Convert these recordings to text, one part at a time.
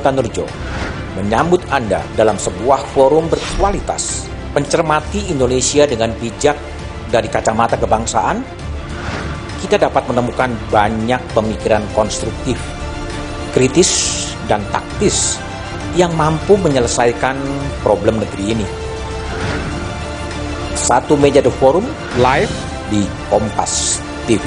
Kanurjo menyambut Anda dalam sebuah forum berkualitas, mencermati Indonesia dengan bijak dari kacamata kebangsaan. Kita dapat menemukan banyak pemikiran konstruktif, kritis, dan taktis yang mampu menyelesaikan problem negeri ini. Satu meja The Forum live di Kompas TV.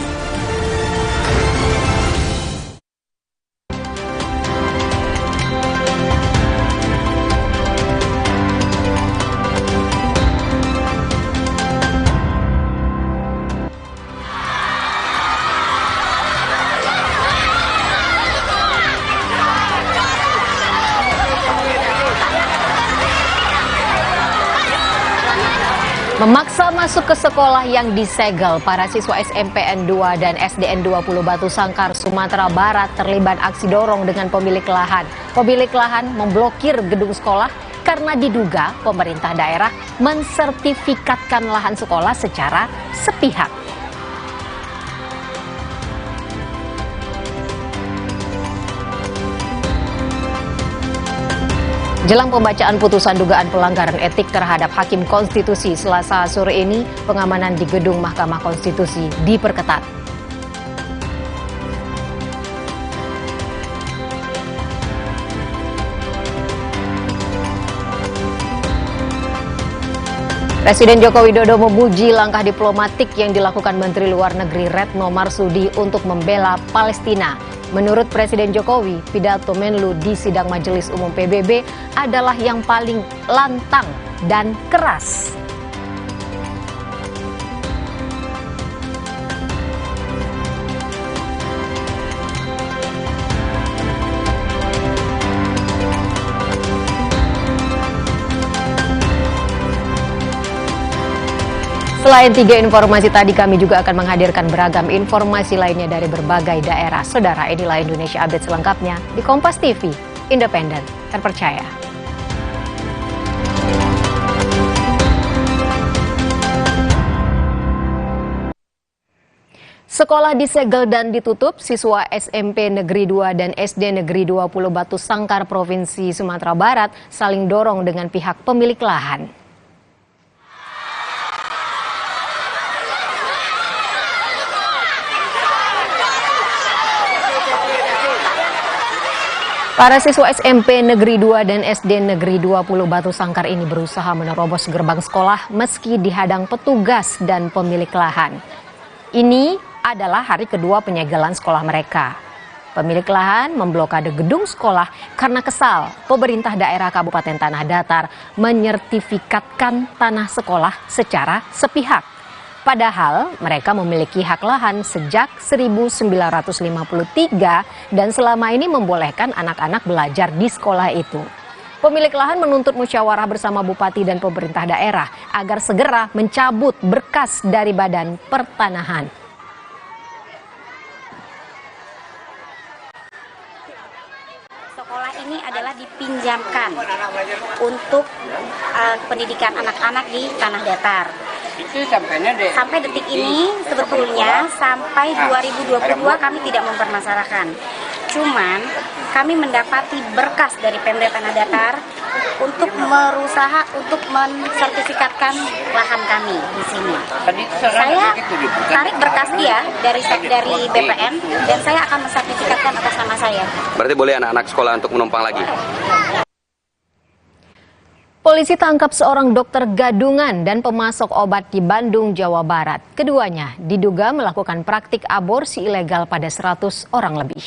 Memaksa masuk ke sekolah yang disegel, para siswa SMPN 2 dan SDN 20 Batu Sangkar, Sumatera Barat terlibat aksi dorong dengan pemilik lahan. Pemilik lahan memblokir gedung sekolah karena diduga pemerintah daerah mensertifikatkan lahan sekolah secara sepihak. Jelang pembacaan putusan dugaan pelanggaran etik terhadap Hakim Konstitusi Selasa sore ini, pengamanan di gedung Mahkamah Konstitusi diperketat. Presiden Joko Widodo memuji langkah diplomatik yang dilakukan Menteri Luar Negeri Retno Marsudi untuk membela Palestina. Menurut Presiden Jokowi, pidato Menlu di sidang Majelis Umum PBB adalah yang paling lantang dan keras. Selain 3 informasi tadi, kami juga akan menghadirkan beragam informasi lainnya dari berbagai daerah. Saudara, inilah Indonesia Update selengkapnya di Kompas TV, independen, terpercaya. Sekolah disegel dan ditutup, siswa SMP Negeri 2 dan SD Negeri 20 Batu Sangkar, Provinsi Sumatera Barat saling dorong dengan pihak pemilik lahan. Para siswa SMP Negeri 2 dan SD Negeri 20 Batu Sangkar ini berusaha menerobos gerbang sekolah meski dihadang petugas dan pemilik lahan. Ini adalah hari kedua penyegelan sekolah mereka. Pemilik lahan memblokade gedung sekolah karena kesal pemerintah daerah Kabupaten Tanah Datar menyertifikatkan tanah sekolah secara sepihak. Padahal mereka memiliki hak lahan sejak 1953 dan selama ini membolehkan anak-anak belajar di sekolah itu. Pemilik lahan menuntut musyawarah bersama bupati dan pemerintah daerah agar segera mencabut berkas dari Badan Pertanahan. Sekolah ini adalah dipinjamkan untuk pendidikan anak-anak di Tanah Datar. Sampai detik ini sebetulnya sampai 2022 kami tidak mempermasalahkan. Cuman kami mendapati berkas dari Pemda Tanah Datar untuk berusaha untuk mensertifikatkan lahan kami di sini. Saya tarik berkas dia dari BPN dan saya akan mensertifikatkan atas nama saya. Berarti boleh anak-anak sekolah untuk menumpang lagi? Polisi tangkap seorang dokter gadungan dan pemasok obat di Bandung, Jawa Barat. Keduanya diduga melakukan praktik aborsi ilegal pada 100 orang lebih.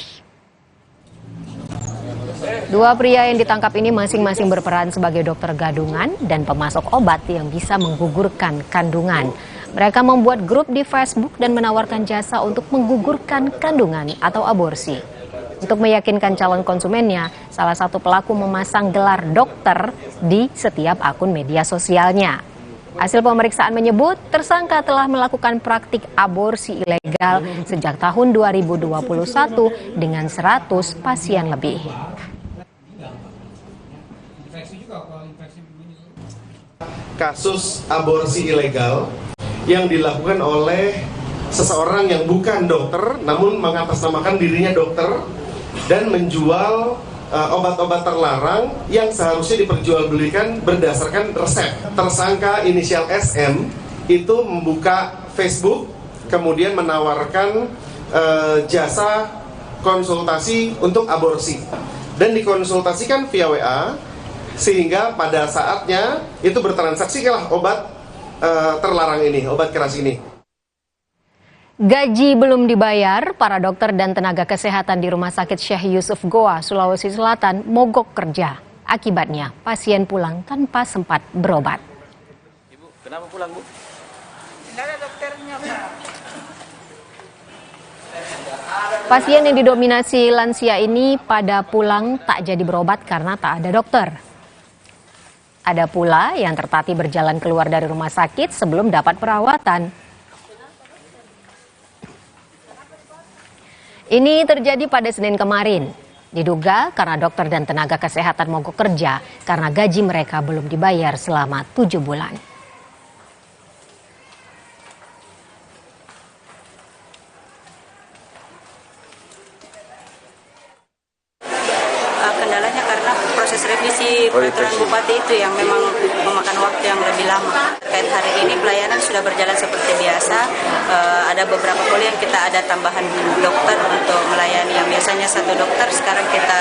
Dua pria yang ditangkap ini masing-masing berperan sebagai dokter gadungan dan pemasok obat yang bisa menggugurkan kandungan. Mereka membuat grup di Facebook dan menawarkan jasa untuk menggugurkan kandungan atau aborsi. Untuk meyakinkan calon konsumennya, salah satu pelaku memasang gelar dokter di setiap akun media sosialnya. Hasil pemeriksaan menyebut tersangka telah melakukan praktik aborsi ilegal sejak tahun 2021 dengan 100 pasien lebih. Kasus aborsi ilegal yang dilakukan oleh seseorang yang bukan dokter namun mengatasnamakan dirinya dokter dan menjual obat-obat terlarang yang seharusnya diperjualbelikan berdasarkan resep. Tersangka inisial SM itu membuka Facebook, kemudian menawarkan jasa konsultasi untuk aborsi dan dikonsultasikan via WA, sehingga pada saatnya itu bertransaksilah obat terlarang ini, obat keras ini. Gaji belum dibayar, para dokter dan tenaga kesehatan di Rumah Sakit Syekh Yusuf Goa, Sulawesi Selatan mogok kerja. Akibatnya, pasien pulang tanpa sempat berobat. Ibu, kenapa pulang, Bu? Tidak ada dokternya, Pak. Pasien yang didominasi lansia ini pada pulang tak jadi berobat karena tak ada dokter. Ada pula yang tertatih berjalan keluar dari rumah sakit sebelum dapat perawatan. Ini terjadi pada Senin kemarin. Diduga karena dokter dan tenaga kesehatan mogok kerja karena gaji mereka belum dibayar selama 7 bulan. Kendalanya karena proses revisi peraturan bupati itu yang memang memakan waktu yang lebih lama. Terkait hari ini pelayanan sudah berjalan seperti biasa. Ada beberapa kali yang kita ada tambahan dokter untuk melayani, yang biasanya 1 dokter, sekarang kita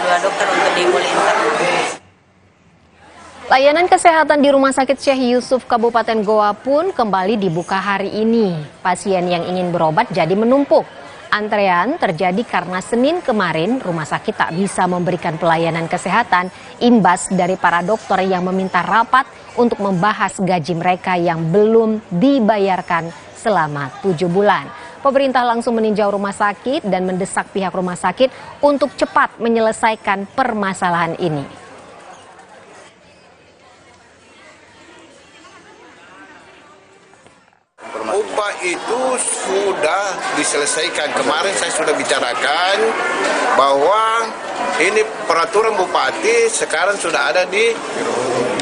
2 dokter untuk di Mulintar. Layanan kesehatan di Rumah Sakit Syekh Yusuf Kabupaten Goa pun kembali dibuka hari ini. Pasien yang ingin berobat jadi menumpuk. Antrean terjadi karena Senin kemarin rumah sakit tak bisa memberikan pelayanan kesehatan imbas dari para dokter yang meminta rapat untuk membahas gaji mereka yang belum dibayarkan selama 7 bulan. Pemerintah langsung meninjau rumah sakit dan mendesak pihak rumah sakit untuk cepat menyelesaikan permasalahan ini. Upah itu sudah diselesaikan. Kemarin saya sudah bicarakan bahwa ini peraturan bupati sekarang sudah ada di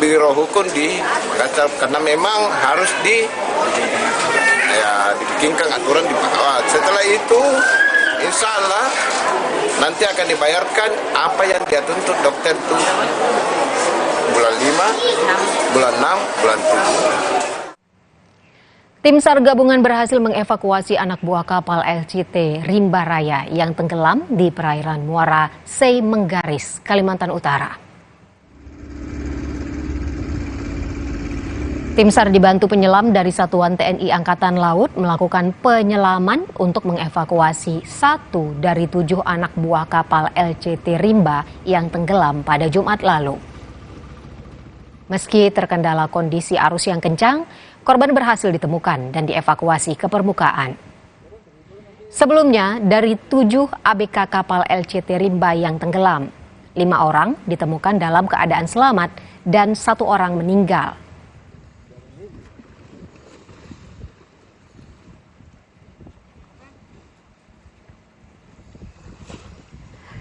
Biro Hukum di Makassar, karena memang harus dibikinkan aturan di bawah. Setelah itu insya Allah nanti akan dibayarkan apa yang dia tuntut dokter itu bulan 5, bulan 6, bulan 7. Tim SAR gabungan berhasil mengevakuasi anak buah kapal LCT Rimba Raya yang tenggelam di perairan Muara Sei Menggaris, Kalimantan Utara. Tim SAR dibantu penyelam dari Satuan TNI Angkatan Laut melakukan penyelaman untuk mengevakuasi 1 dari 7 anak buah kapal LCT Rimba yang tenggelam pada Jumat lalu. Meski terkendala kondisi arus yang kencang, korban berhasil ditemukan dan dievakuasi ke permukaan. Sebelumnya, dari 7 ABK kapal LCT Rimba yang tenggelam, 5 orang ditemukan dalam keadaan selamat dan 1 orang meninggal.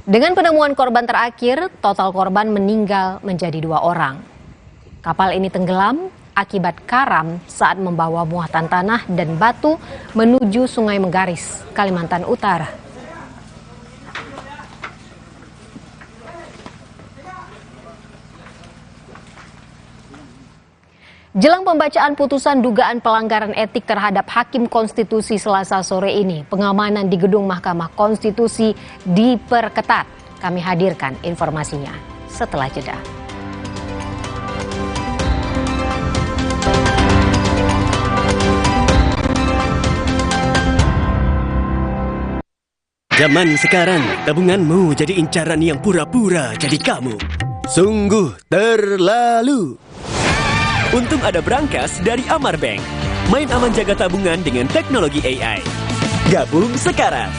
Dengan penemuan korban terakhir, total korban meninggal menjadi 2 orang. Kapal ini tenggelam akibat karam saat membawa muatan tanah dan batu menuju Sungai Menggaris, Kalimantan Utara. Jelang pembacaan putusan dugaan pelanggaran etik terhadap Hakim Konstitusi Selasa sore ini, pengamanan di gedung Mahkamah Konstitusi diperketat. Kami hadirkan informasinya setelah jeda. Zaman sekarang, tabunganmu jadi incaran yang pura-pura jadi kamu. Sungguh terlalu. Untung ada Brankas dari Amar Bank. Main aman jaga tabungan dengan teknologi AI. Gabung sekarang.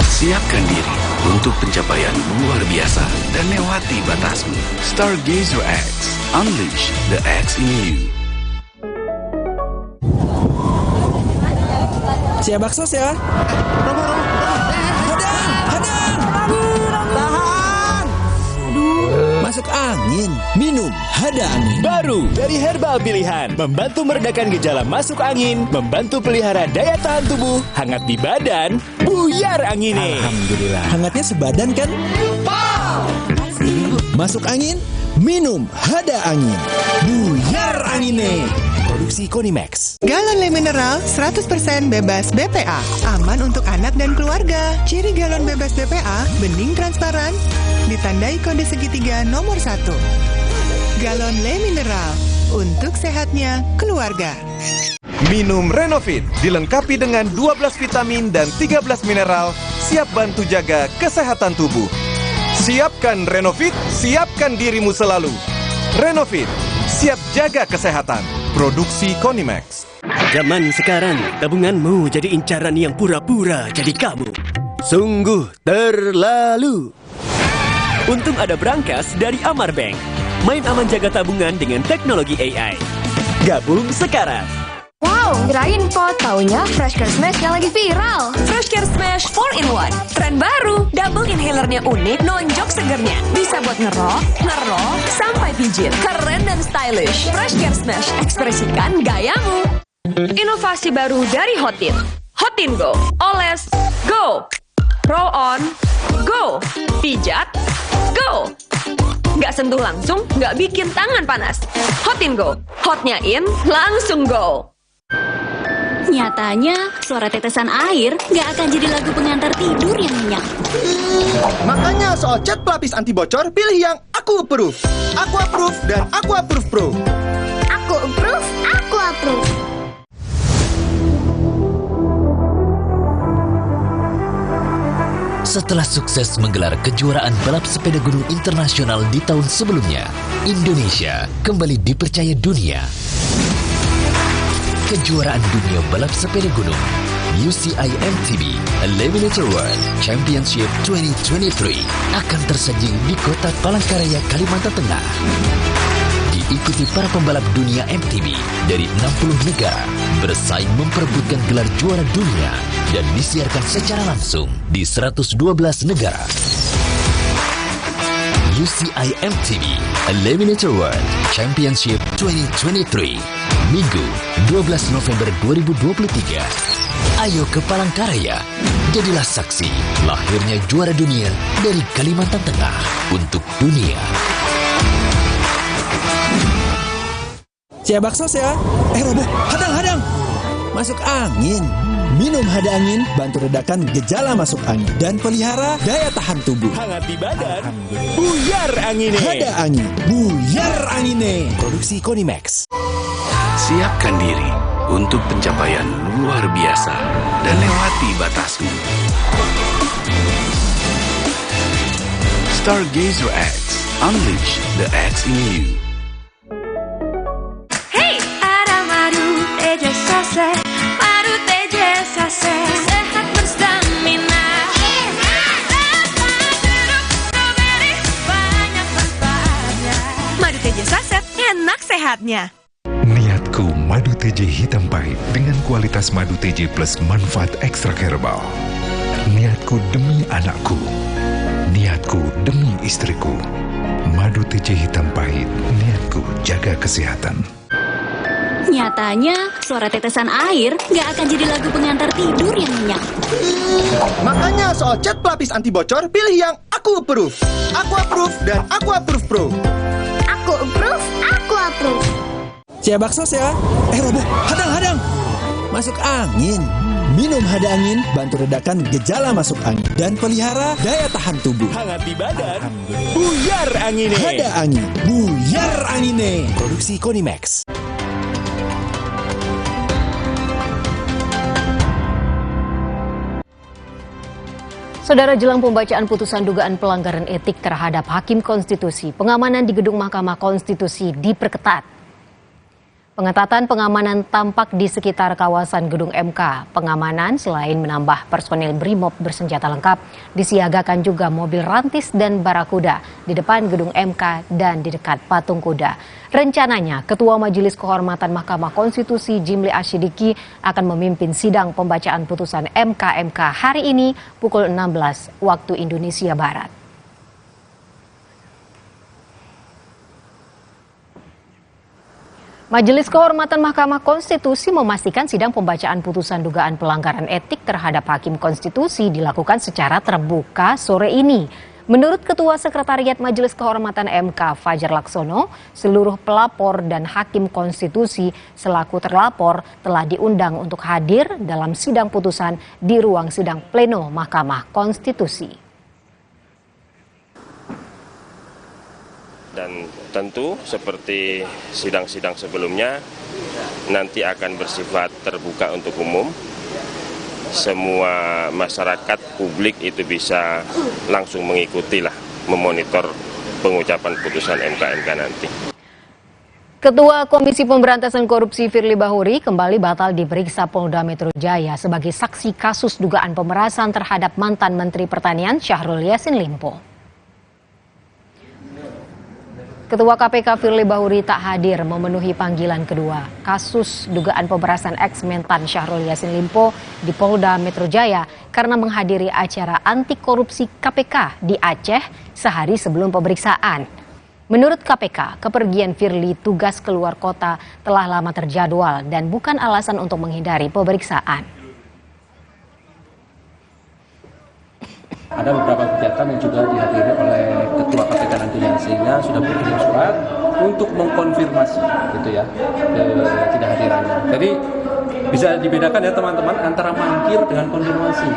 Siapkan diri untuk pencapaian luar biasa dan lewati batasmu. Stargazer X. Unleash the X in you. Siap bakso ya? Hadang! Tahan! Masuk angin, minum Hadang. Hada Angin. Baru dari herbal pilihan, membantu meredakan gejala masuk angin, membantu pelihara daya tahan tubuh, hangat di badan, buyar angine. Alhamdulillah. Hangatnya sebadan kan? Masuk angin, minum Hada Angin. Buyar angine. Produksi Konimax. Galon Le Mineral 100% bebas BPA. Aman untuk anak dan keluarga. Ciri galon bebas BPA, bening transparan, ditandai kode segitiga nomor 1. Galon Le Mineral, untuk sehatnya keluarga. Minum Renovit, dilengkapi dengan 12 vitamin dan 13 mineral, siap bantu jaga kesehatan tubuh. Siapkan Renovit, siapkan dirimu selalu. Renovit, siap jaga kesehatan. Produksi Konimax. Zaman sekarang, tabunganmu jadi incaran yang pura-pura jadi kamu. Sungguh terlalu. Untung ada Brankas dari Amar Bank. Main aman jaga tabungan dengan teknologi AI. Gabung sekarang. Wow, kirain po, taunya Fresh Care Smash yang lagi viral. Fresh Care Smash 4-in-1, tren baru. Double inhalernya unik, nonjok segernya. Bisa buat ngerok, sampai pijit. Keren dan stylish. Fresh Care Smash, ekspresikan gayamu. Inovasi baru dari Hotin. Hotin Go, oles, go. Roll on, go. Pijat, go. Nggak sentuh langsung, nggak bikin tangan panas. Hotin Go, hotnya in, langsung go. Nyatanya, suara tetesan air nggak akan jadi lagu pengantar tidur yang nyenyak. Makanya soal cat pelapis anti bocor, pilih yang Aku Approve. Aku Approve dan Aku Approve Pro. Aku approve, aku approve. Setelah sukses menggelar kejuaraan balap sepeda gunung internasional di tahun sebelumnya, Indonesia kembali dipercaya dunia. Kejuaraan dunia balap sepeda gunung UCI MTB Eliminator World Championship 2023 akan tersaji di kota Palangkaraya, Kalimantan Tengah. Diikuti para pembalap dunia MTB dari 60 negara bersaing memperebutkan gelar juara dunia dan disiarkan secara langsung di 112 negara. UCI MTB Eliminator World Championship 2023 Minggu 12 November 2023. Ayo ke Palangkaraya, jadilah saksi lahirnya juara dunia dari Kalimantan Tengah untuk dunia. Cia bakso ya. Robo, hadang. Masuk angin. Minum Hada Angin, bantu redakan gejala masuk angin dan pelihara daya tahan tubuh. Hangat di badan, buyar angine. Hada Angin, buyar angine. Produksi Konimax. Siapkan diri untuk pencapaian luar biasa dan lewati batasmu. Stargazer X, unleash the X in you. Hey, ada madu teja sase, madu teja sase, sehat berstamina. Banyak manfaatnya. Madu teja saset, enak sehatnya. Niatku madu TJ hitam pahit dengan kualitas madu TJ plus manfaat ekstra herbal. Niatku demi anakku. Niatku demi istriku. Madu TJ hitam pahit, niatku jaga kesehatan. Nyatanya, suara tetesan air nggak akan jadi lagu pengantar tidur yang nyenyak. Makanya soal cat pelapis anti bocor, pilih yang Aku Approve. Aku Approve dan Aku Approve Pro. Aku approve, aku approve. Cia bakso ya. Robo, hadang. Masuk angin. Minum Hada Angin, bantu redakan gejala masuk angin dan pelihara daya tahan tubuh. Hangat di badan, buyar angine. Hada Angin, buyar angine. Produksi Konimax. Saudara, jelang pembacaan putusan dugaan pelanggaran etik terhadap Hakim Konstitusi, pengamanan di gedung Mahkamah Konstitusi diperketat. Pengetatan pengamanan tampak di sekitar kawasan gedung MK. Pengamanan selain menambah personil BRIMOB bersenjata lengkap, disiagakan juga mobil rantis dan barakuda di depan gedung MK dan di dekat patung kuda. Rencananya, Ketua Majelis Kehormatan Mahkamah Konstitusi Jimli Asyidiki akan memimpin sidang pembacaan putusan MK hari ini pukul 16 waktu Indonesia Barat. Majelis Kehormatan Mahkamah Konstitusi memastikan sidang pembacaan putusan dugaan pelanggaran etik terhadap Hakim Konstitusi dilakukan secara terbuka sore ini. Menurut Ketua Sekretariat Majelis Kehormatan MK Fajar Laksono, seluruh pelapor dan Hakim Konstitusi selaku terlapor telah diundang untuk hadir dalam sidang putusan di ruang sidang pleno Mahkamah Konstitusi. Dan tentu seperti sidang-sidang sebelumnya nanti akan bersifat terbuka untuk umum. Semua masyarakat publik itu bisa langsung mengikuti memonitor pengucapan putusan MK nanti. Ketua Komisi Pemberantasan Korupsi Firly Bahuri kembali batal diperiksa Polda Metro Jaya sebagai saksi kasus dugaan pemerasan terhadap mantan Menteri Pertanian Syahrul Yassin Limpo. Ketua KPK Firly Bahuri tak hadir memenuhi panggilan kedua kasus dugaan pemerasan ex-mentan Syahrul Yassin Limpo di Polda Metro Jaya karena menghadiri acara anti korupsi KPK di Aceh sehari sebelum pemeriksaan. Menurut KPK, kepergian Firly tugas keluar kota telah lama terjadwal dan bukan alasan untuk menghindari pemeriksaan. Ada beberapa kegiatan yang juga dihadiri oleh Ketua KPK nantinya, sehingga sudah berkirim surat untuk mengkonfirmasi ketidakhadirannya. Jadi bisa dibedakan ya teman-teman antara mangkir dengan konfirmasi.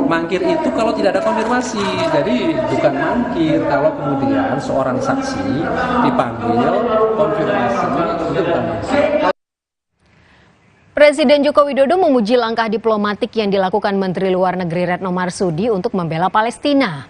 Mangkir itu kalau tidak ada konfirmasi, jadi bukan mangkir kalau kemudian seorang saksi dipanggil konfirmasi, itu bukan mangkir. Presiden Joko Widodo memuji langkah diplomatik yang dilakukan Menteri Luar Negeri Retno Marsudi untuk membela Palestina.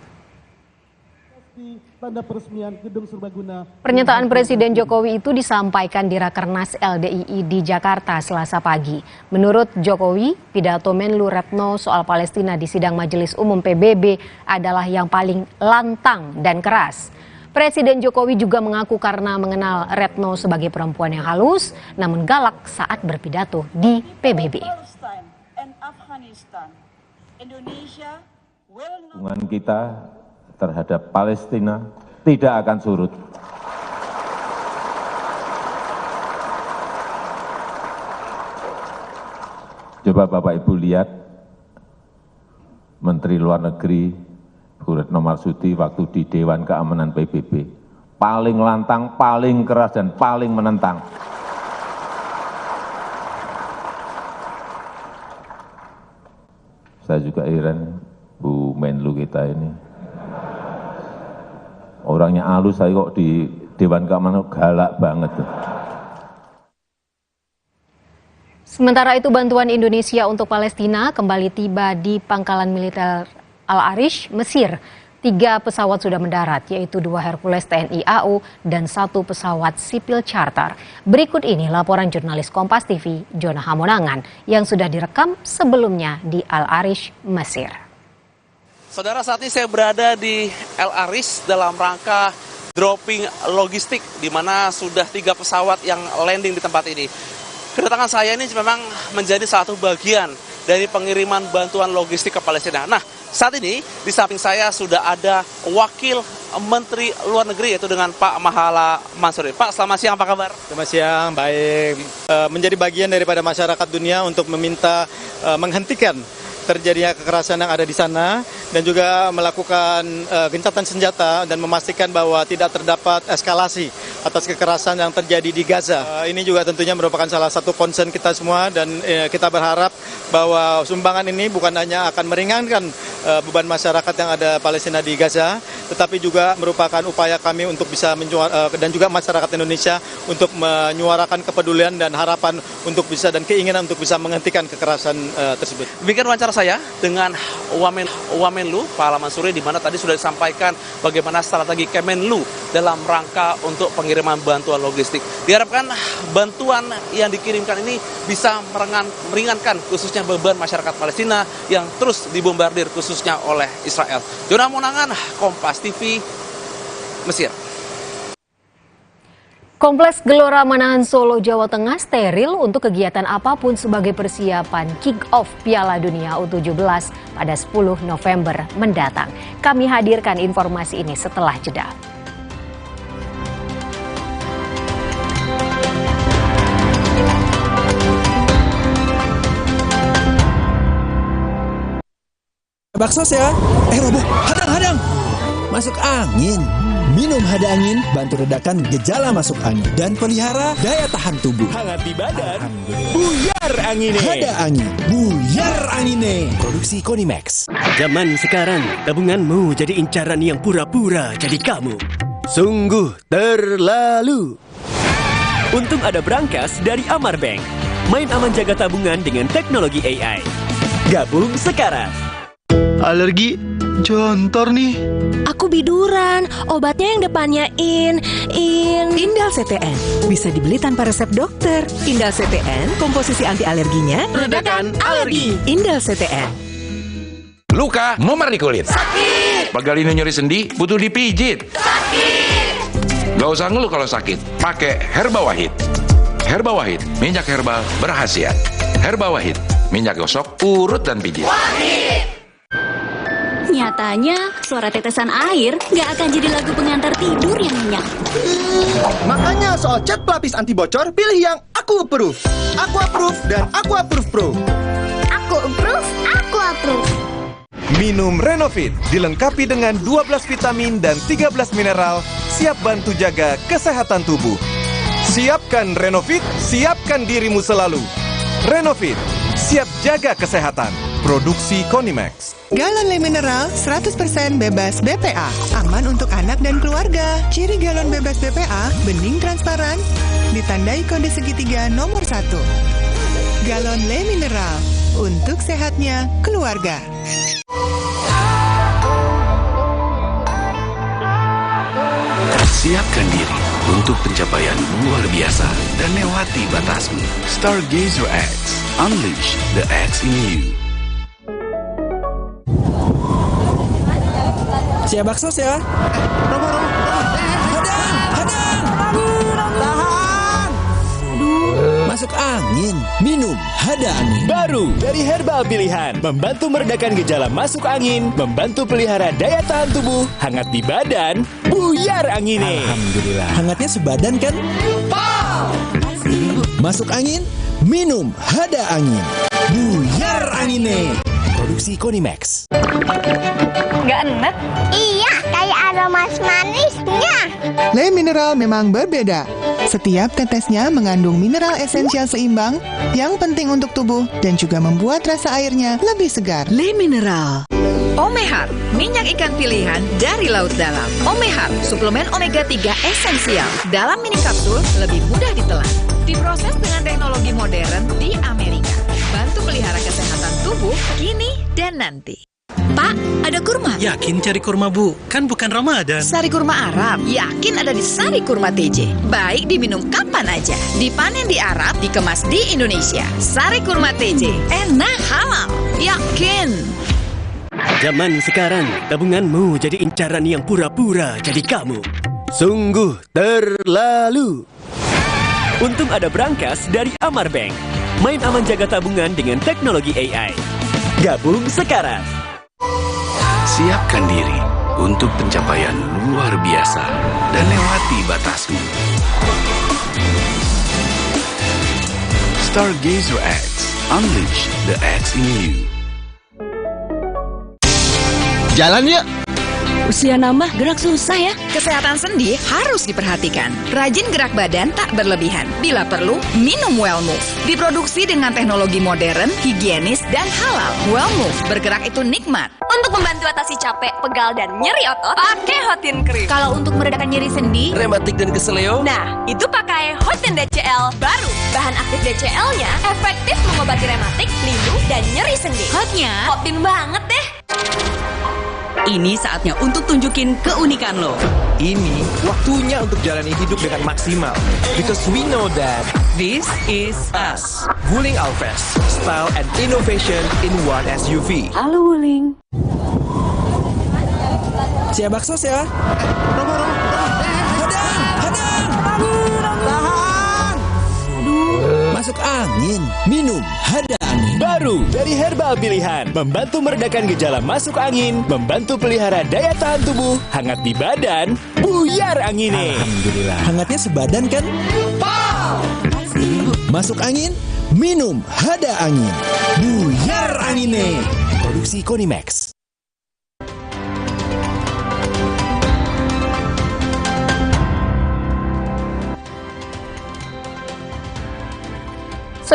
Pernyataan Presiden Jokowi itu disampaikan di Rakernas LDII di Jakarta Selasa pagi. Menurut Jokowi, pidato Menlu Retno soal Palestina di sidang Majelis Umum PBB adalah yang paling lantang dan keras. Presiden Jokowi juga mengaku karena mengenal Retno sebagai perempuan yang halus, namun galak saat berpidato di PBB. Hubungan kita terhadap Palestina tidak akan surut. Coba Bapak Ibu lihat Menteri Luar Negeri Bu Retno Marsudi waktu di Dewan Keamanan PBB, paling lantang, paling keras, dan paling menentang. Saya juga heran, Bu Menlu kita ini. Orangnya halus, saya kok di Dewan Keamanan galak banget. Sementara itu bantuan Indonesia untuk Palestina kembali tiba di pangkalan militer Al-Arish, Mesir. 3 pesawat sudah mendarat, yaitu 2 Hercules TNI AU dan 1 pesawat sipil charter. Berikut ini laporan jurnalis Kompas TV, Jona Hamonangan, yang sudah direkam sebelumnya di Al-Arish, Mesir. Saudara, saat ini saya berada di Al-Arish dalam rangka dropping logistik, di mana sudah 3 pesawat yang landing di tempat ini. Kedatangan saya ini memang menjadi satu bagian dari pengiriman bantuan logistik ke Palestina. Nah, saat ini di samping saya sudah ada Wakil Menteri Luar Negeri, yaitu dengan Pak Mahala Mansuri. Pak, selamat siang, apa kabar? Selamat siang, baik. Menjadi bagian daripada masyarakat dunia untuk meminta menghentikan terjadinya kekerasan yang ada di sana dan juga melakukan gencatan senjata dan memastikan bahwa tidak terdapat eskalasi atas kekerasan yang terjadi di Gaza. Ini juga tentunya merupakan salah satu concern kita semua dan kita berharap bahwa sumbangan ini bukan hanya akan meringankan beban masyarakat yang ada Palestina di Gaza, tetapi juga merupakan upaya kami untuk bisa dan juga masyarakat Indonesia untuk menyuarakan kepedulian dan harapan untuk bisa dan keinginan untuk bisa menghentikan kekerasan tersebut. Demikian wawancara saya dengan Wamenlu Pak Mansuri, di mana tadi sudah disampaikan bagaimana strategi Kemenlu dalam rangka untuk pengiriman bantuan logistik. Diharapkan bantuan yang dikirimkan ini bisa meringankan khususnya beban masyarakat Palestina yang terus dibombardir khususnya oleh Israel. Jona Monangan, Kompas TV, Mesir. Kompleks Gelora Manahan Solo, Jawa Tengah steril untuk kegiatan apapun sebagai persiapan kick-off Piala Dunia U17 pada 10 November mendatang. Kami hadirkan informasi ini setelah jeda. Baksos ya. Roboh, hadang. Masuk angin. Minum hada angin, bantu redakan gejala masuk angin. Dan pelihara daya tahan tubuh. Hangat di badan, buyar angine. Hada angin, buyar angine. Produksi Konimax. Zaman sekarang, tabunganmu jadi incaran yang pura-pura jadi kamu. Sungguh terlalu. Untung ada Brankas dari Amar Bank. Main aman jaga tabungan dengan teknologi AI. Gabung sekarang. Alergi jontor nih. Aku biduran, obatnya yang depannya Indal CTN. Bisa dibeli tanpa resep dokter. Indal CTN, komposisi anti alerginya redakan alergi. Indal CTN. Luka, memar di kulit. Sakit. Pegal ini nyeri sendi, butuh dipijit. Sakit. Gak usah ngeluh kalau sakit, pakai Herba Wahid. Herba Wahid, minyak herbal berkhasiat. Herba Wahid, minyak gosok, urut dan pijit. Wahid. Nyatanya, suara tetesan air nggak akan jadi lagu pengantar tidur yang nyenyak. Makanya soal cat pelapis anti bocor, pilih yang Aku Approve. Aku Approve dan Aku Approve Pro. Aku Approve, Aku Approve. Minum Renovit, dilengkapi dengan 12 vitamin dan 13 mineral, siap bantu jaga kesehatan tubuh. Siapkan Renovit, siapkan dirimu selalu. Renovit, siap jaga kesehatan. Produksi Konimax. Galon Le Mineral 100% bebas BPA. Aman untuk anak dan keluarga. Ciri galon bebas BPA, bening transparan, ditandai kode segitiga nomor 1. Galon Le Mineral, untuk sehatnya keluarga. Siapkan diri untuk pencapaian luar biasa dan lewati batasmu. Stargazer X, unleash the X in you. Siap baksos ya. Masuk angin, minum hada angin. Baru dari herbal pilihan, membantu meredakan gejala masuk angin, membantu pelihara daya tahan tubuh, hangat di badan, buyar angine. Alhamdulillah. Hangatnya sebadan kan? Masuk angin, minum hada angin. Buyar angine. Produksi Konimax. Nggak enak? Iya, kayak aroma manisnya. Le Mineral memang berbeda. Setiap tetesnya mengandung mineral esensial seimbang yang penting untuk tubuh dan juga membuat rasa airnya lebih segar. Le Mineral. Omehar, minyak ikan pilihan dari laut dalam. Omehar, suplemen omega 3 esensial. Dalam mini kapsul, lebih mudah ditelan. Diproses dengan teknologi modern di Amerika. Bantu pelihara kesehatan tubuh kini dan nanti. Pak, ada kurma? Yakin cari kurma, Bu? Kan bukan Ramadan. Sari kurma Arab, yakin ada di Sari Kurma TJ. Baik diminum kapan aja. Dipanen di Arab, dikemas di Indonesia. Sari Kurma TJ, enak, halal, yakin. Zaman sekarang, tabunganmu jadi incaran yang pura-pura jadi kamu. Sungguh terlalu. Untung ada Brankas dari Amar Bank. Main aman jaga tabungan dengan teknologi AI. Gabung sekarang. Siapkan diri untuk pencapaian luar biasa dan lewati batasmu. Stargazer X, unleash the X in you. Jalan yuk. Usia nambah, gerak susah ya. Kesehatan sendi harus diperhatikan. Rajin gerak badan tak berlebihan. Bila perlu, minum Wellmove. Diproduksi dengan teknologi modern, higienis, dan halal. Wellmove, bergerak itu nikmat. Untuk membantu atasi capek, pegal, dan nyeri otot, pakai Hotin Cream. Kalau untuk meredakan nyeri sendi, rematik dan keseleo, nah, itu pakai Hotin DCL baru. Bahan aktif DCL-nya efektif mengobati rematik, linu, dan nyeri sendi. hotnya Hotin banget deh. ini saatnya untuk tunjukin keunikan lo. Ini waktunya untuk jalani hidup dengan maksimal. Because we know that This is us. Wuling Alves, style and innovation in one SUV. Halo Wuling. Siap baksos ya. Masuk angin, minum hada angin. Baru dari herbal pilihan, membantu meredakan gejala masuk angin, membantu pelihara daya tahan tubuh, hangat di badan, buyar angine. Alhamdulillah. Hangatnya sebadan kan? Masuk angin, minum hada angin. Buyar angine. Produksi Konimax.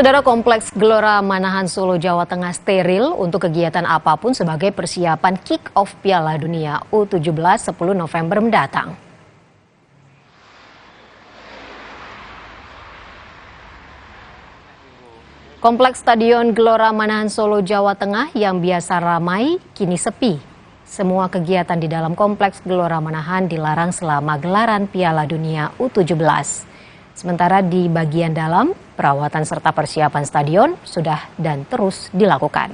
Saudara, Kompleks Gelora Manahan Solo, Jawa Tengah steril untuk kegiatan apapun sebagai persiapan kick-off Piala Dunia U17 10 November mendatang. Kompleks Stadion Gelora Manahan Solo, Jawa Tengah yang biasa ramai kini sepi. Semua kegiatan di dalam Kompleks Gelora Manahan dilarang selama gelaran Piala Dunia U17. Sementara di bagian dalam, perawatan serta persiapan stadion sudah dan terus dilakukan.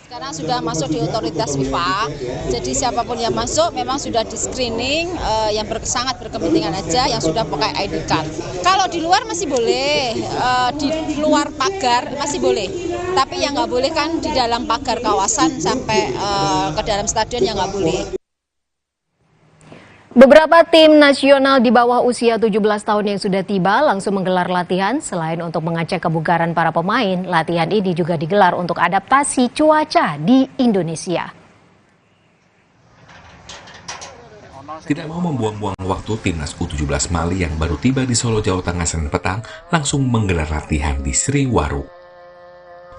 Sekarang sudah masuk di otoritas FIFA, jadi siapapun yang masuk memang sudah di screening, yang sangat berkepentingan aja, yang sudah pakai ID card. Kalau di luar masih boleh, di luar pagar masih boleh, tapi yang nggak boleh kan di dalam pagar kawasan sampai ke dalam stadion yang nggak boleh. Beberapa tim nasional di bawah usia 17 tahun yang sudah tiba langsung menggelar latihan. Selain untuk mengecek kebugaran para pemain, latihan ini juga digelar untuk adaptasi cuaca di Indonesia. Tidak mau membuang-buang waktu, timnas U17 Mali yang baru tiba di Solo, Jawa Tengah Senin petang langsung menggelar latihan di Sriwaru.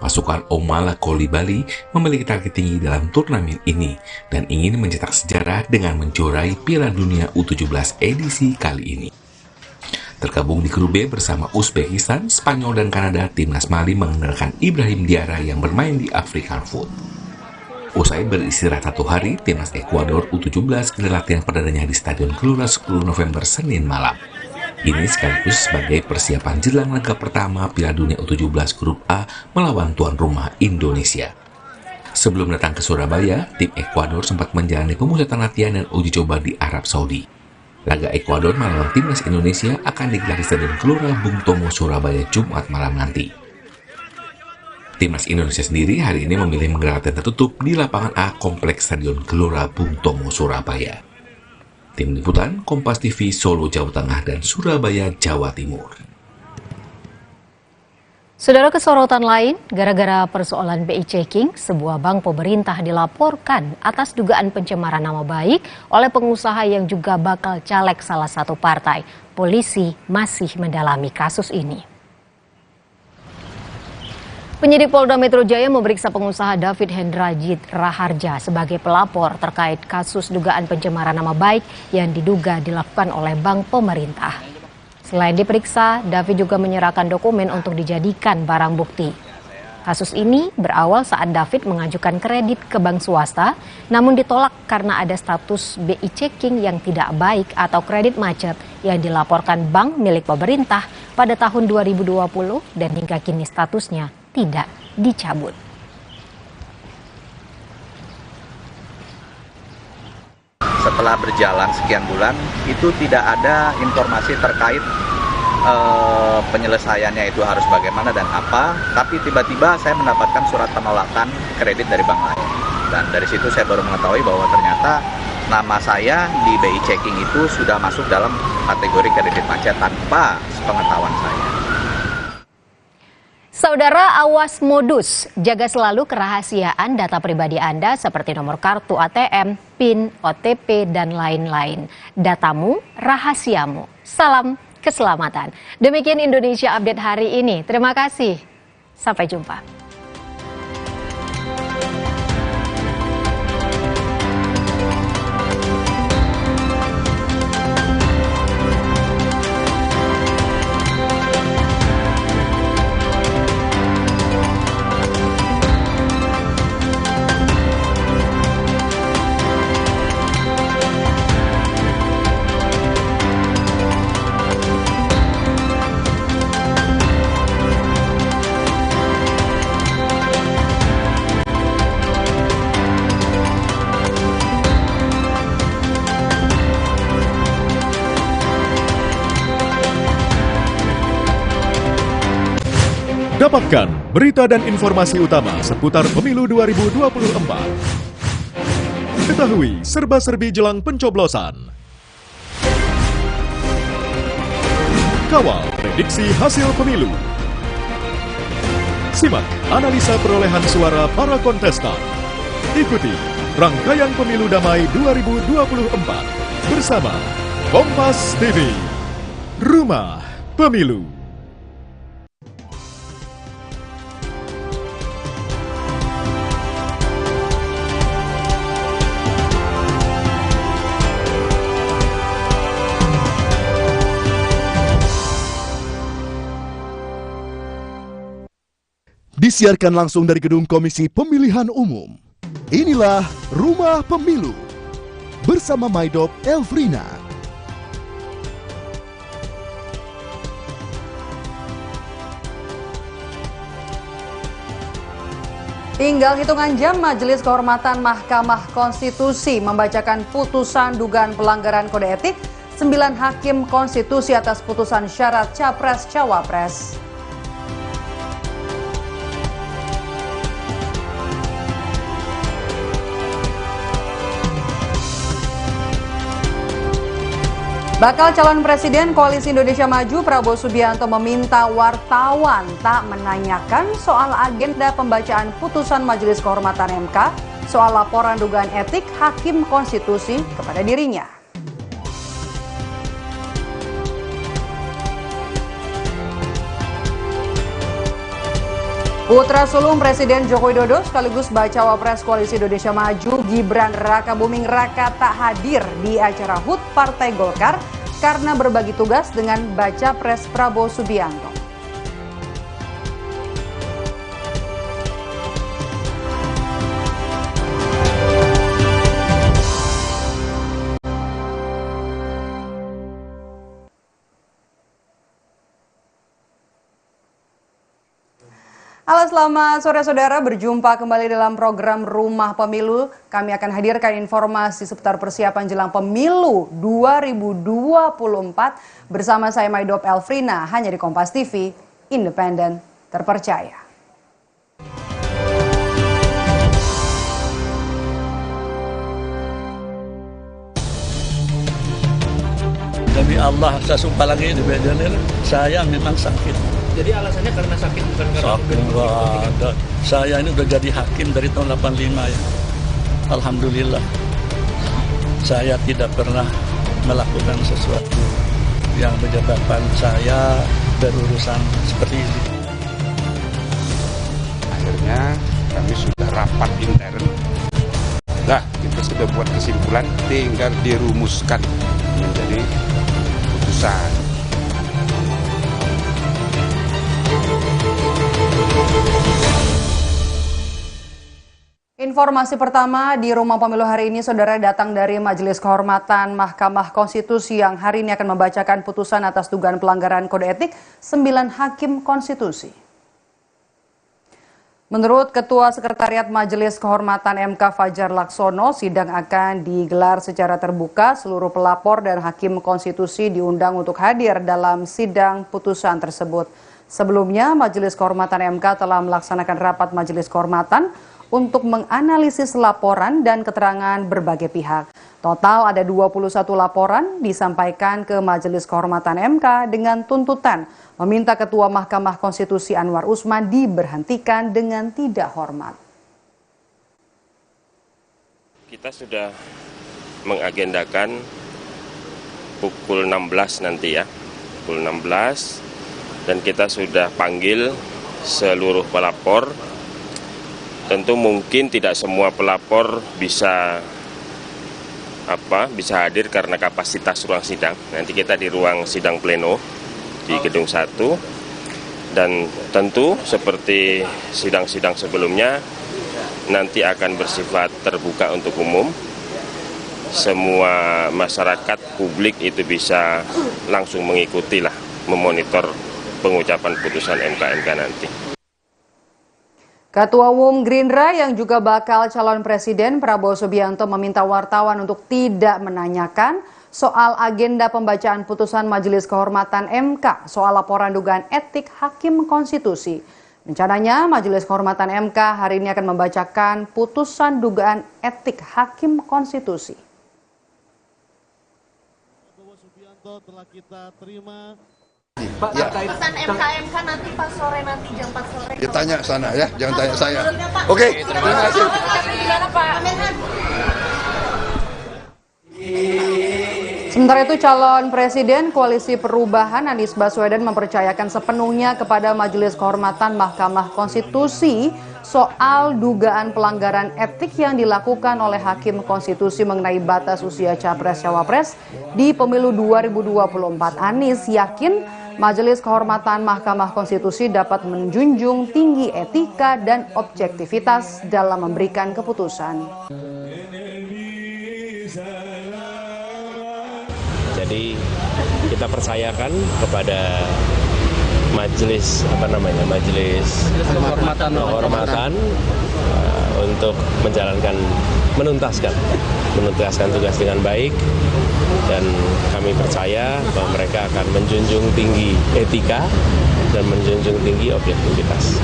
Pasukan Omala Kolibali memiliki target tinggi dalam turnamen ini dan ingin mencetak sejarah dengan menjuarai Piala Dunia U17 edisi kali ini. Tergabung di grup B bersama Uzbekistan, Spanyol, dan Kanada, timnas Mali mengandalkan Ibrahim Diarra yang bermain di African Foot. Usai beristirahat 1 hari, timnas Ekuador U17 gelar latihan perdananya di Stadion Gelora 10 November Senin malam. Ini sekaligus sebagai persiapan jelang laga pertama Piala Dunia U17 Grup A melawan tuan rumah Indonesia. Sebelum datang ke Surabaya, tim Ekuador sempat menjalani pemusatan latihan dan uji coba di Arab Saudi. Laga Ekuador melawan timnas Indonesia akan digelar di Stadion Gelora Bung Tomo, Surabaya, Jumat malam nanti. Timnas Indonesia sendiri hari ini memilih menggelar latihan tertutup di lapangan A Kompleks Stadion Gelora Bung Tomo, Surabaya. Tim Liputan, Kompas TV, Solo, Jawa Tengah, dan Surabaya, Jawa Timur. Saudara, kesorotan lain, gara-gara persoalan BI checking, sebuah bank pemerintah dilaporkan atas dugaan pencemaran nama baik oleh pengusaha yang juga bakal caleg salah satu partai. Polisi masih mendalami kasus ini. Penyidik Polda Metro Jaya memeriksa pengusaha David Hendrajit Raharja sebagai pelapor terkait kasus dugaan pencemaran nama baik yang diduga dilakukan oleh bank pemerintah. Selain diperiksa, David juga menyerahkan dokumen untuk dijadikan barang bukti. Kasus ini berawal saat David mengajukan kredit ke bank swasta, namun ditolak karena ada status BI checking yang tidak baik atau kredit macet yang dilaporkan bank milik pemerintah pada tahun 2020 dan hingga kini statusnya tidak dicabut. Setelah berjalan sekian bulan, itu tidak ada informasi terkait penyelesaiannya itu harus bagaimana dan apa, tapi tiba-tiba saya mendapatkan surat penolakan kredit dari bank lain. Dan dari situ saya baru mengetahui bahwa ternyata nama saya di BI checking itu sudah masuk dalam kategori kredit macet tanpa sepengetahuan saya. Saudara, awas modus, jaga selalu kerahasiaan data pribadi Anda seperti nomor kartu ATM, PIN, OTP, dan lain-lain. Datamu, rahasiamu. Salam keselamatan. Demikian Indonesia Update hari ini. Terima kasih. Sampai jumpa. Dapatkan berita dan informasi utama seputar pemilu 2024. Ketahui serba-serbi jelang pencoblosan. Kawal prediksi hasil pemilu. Simak analisa perolehan suara para kontestan. Ikuti rangkaian pemilu damai 2024 bersama Kompas TV, Rumah Pemilu. Disiarkan langsung dari Gedung Komisi Pemilihan Umum. Inilah Rumah Pemilu bersama Maidop Elfrina. Tinggal hitungan jam, Majelis Kehormatan Mahkamah Konstitusi membacakan putusan dugaan pelanggaran kode etik 9 hakim konstitusi atas putusan syarat Capres-Cawapres. Bakal calon Presiden Koalisi Indonesia Maju Prabowo Subianto meminta wartawan tak menanyakan soal agenda pembacaan putusan Majelis Kehormatan MK soal laporan dugaan etik Hakim Konstitusi kepada dirinya. Putra sulung Presiden Joko Widodo sekaligus bacawa pres Koalisi Indonesia Maju Gibran Rakabuming Raka tak hadir di acara HUT Partai Golkar karena berbagi tugas dengan baca pres Prabowo Subianto. Halo, selamat sore saudara, berjumpa kembali dalam program Rumah Pemilu. Kami akan hadirkan informasi seputar persiapan jelang pemilu 2024 bersama saya Maidop Elfrina, hanya di Kompas TV, independen, terpercaya. Demi Allah, saya sumpah lagi di Bejanir, saya memang sakit. Jadi alasannya karena sakit, bukan karena sakit? Enggak ada. Saya ini udah jadi hakim dari tahun 85 ya. Alhamdulillah. Saya tidak pernah melakukan sesuatu yang menyebabkan saya berurusan seperti ini. Akhirnya kami sudah rapat intern. Nah, kita sudah buat kesimpulan, tinggal dirumuskan menjadi putusan. Informasi pertama di Rumah Pemilu hari ini, saudara, datang dari Majelis Kehormatan Mahkamah Konstitusi yang hari ini akan membacakan putusan atas dugaan pelanggaran kode etik 9 hakim konstitusi. Menurut Ketua Sekretariat Majelis Kehormatan MK Fajar Laksono, sidang akan digelar secara terbuka. Seluruh pelapor dan hakim konstitusi diundang untuk hadir dalam sidang putusan tersebut. Sebelumnya, Majelis Kehormatan MK telah melaksanakan rapat Majelis Kehormatan untuk menganalisis laporan dan keterangan berbagai pihak. Total ada 21 laporan disampaikan ke Majelis Kehormatan MK dengan tuntutan meminta Ketua Mahkamah Konstitusi Anwar Usman diberhentikan dengan tidak hormat. Kita sudah mengagendakan pukul 16 nanti ya, pukul 16, dan kita sudah panggil seluruh pelapor. Tentu mungkin tidak semua pelapor bisa hadir karena kapasitas ruang sidang. Nanti kita di ruang sidang pleno di gedung 1, dan tentu seperti sidang-sidang sebelumnya nanti akan bersifat terbuka untuk umum. Semua masyarakat publik itu bisa langsung mengikuti lah, memonitor pengucapan putusan MK nanti. Ketua Umum Gerindra yang juga bakal calon Presiden Prabowo Subianto meminta wartawan untuk tidak menanyakan soal agenda pembacaan putusan Majelis Kehormatan MK soal laporan dugaan etik Hakim Konstitusi. Rencananya Majelis Kehormatan MK hari ini akan membacakan putusan dugaan etik Hakim Konstitusi. Prabowo Subianto telah kita terima. Pak, putusan MK nanti pas sore, nanti jam 4 sore. Ya tanya sana ya, jangan tanya saya. Oke, terima kasih. Gimana Pak? Sementara itu calon presiden Koalisi Perubahan Anies Baswedan mempercayakan sepenuhnya kepada Majelis Kehormatan Mahkamah Konstitusi soal dugaan pelanggaran etik yang dilakukan oleh Hakim Konstitusi mengenai batas usia Capres-Cawapres di pemilu 2024. Anies yakin Majelis Kehormatan Mahkamah Konstitusi dapat menjunjung tinggi etika dan objektivitas dalam memberikan keputusan. Jadi kita percayakan kepada majelis kehormatan untuk menuntaskan tugas dengan baik, dan kami percaya bahwa mereka akan menjunjung tinggi etika dan menjunjung tinggi objektivitas.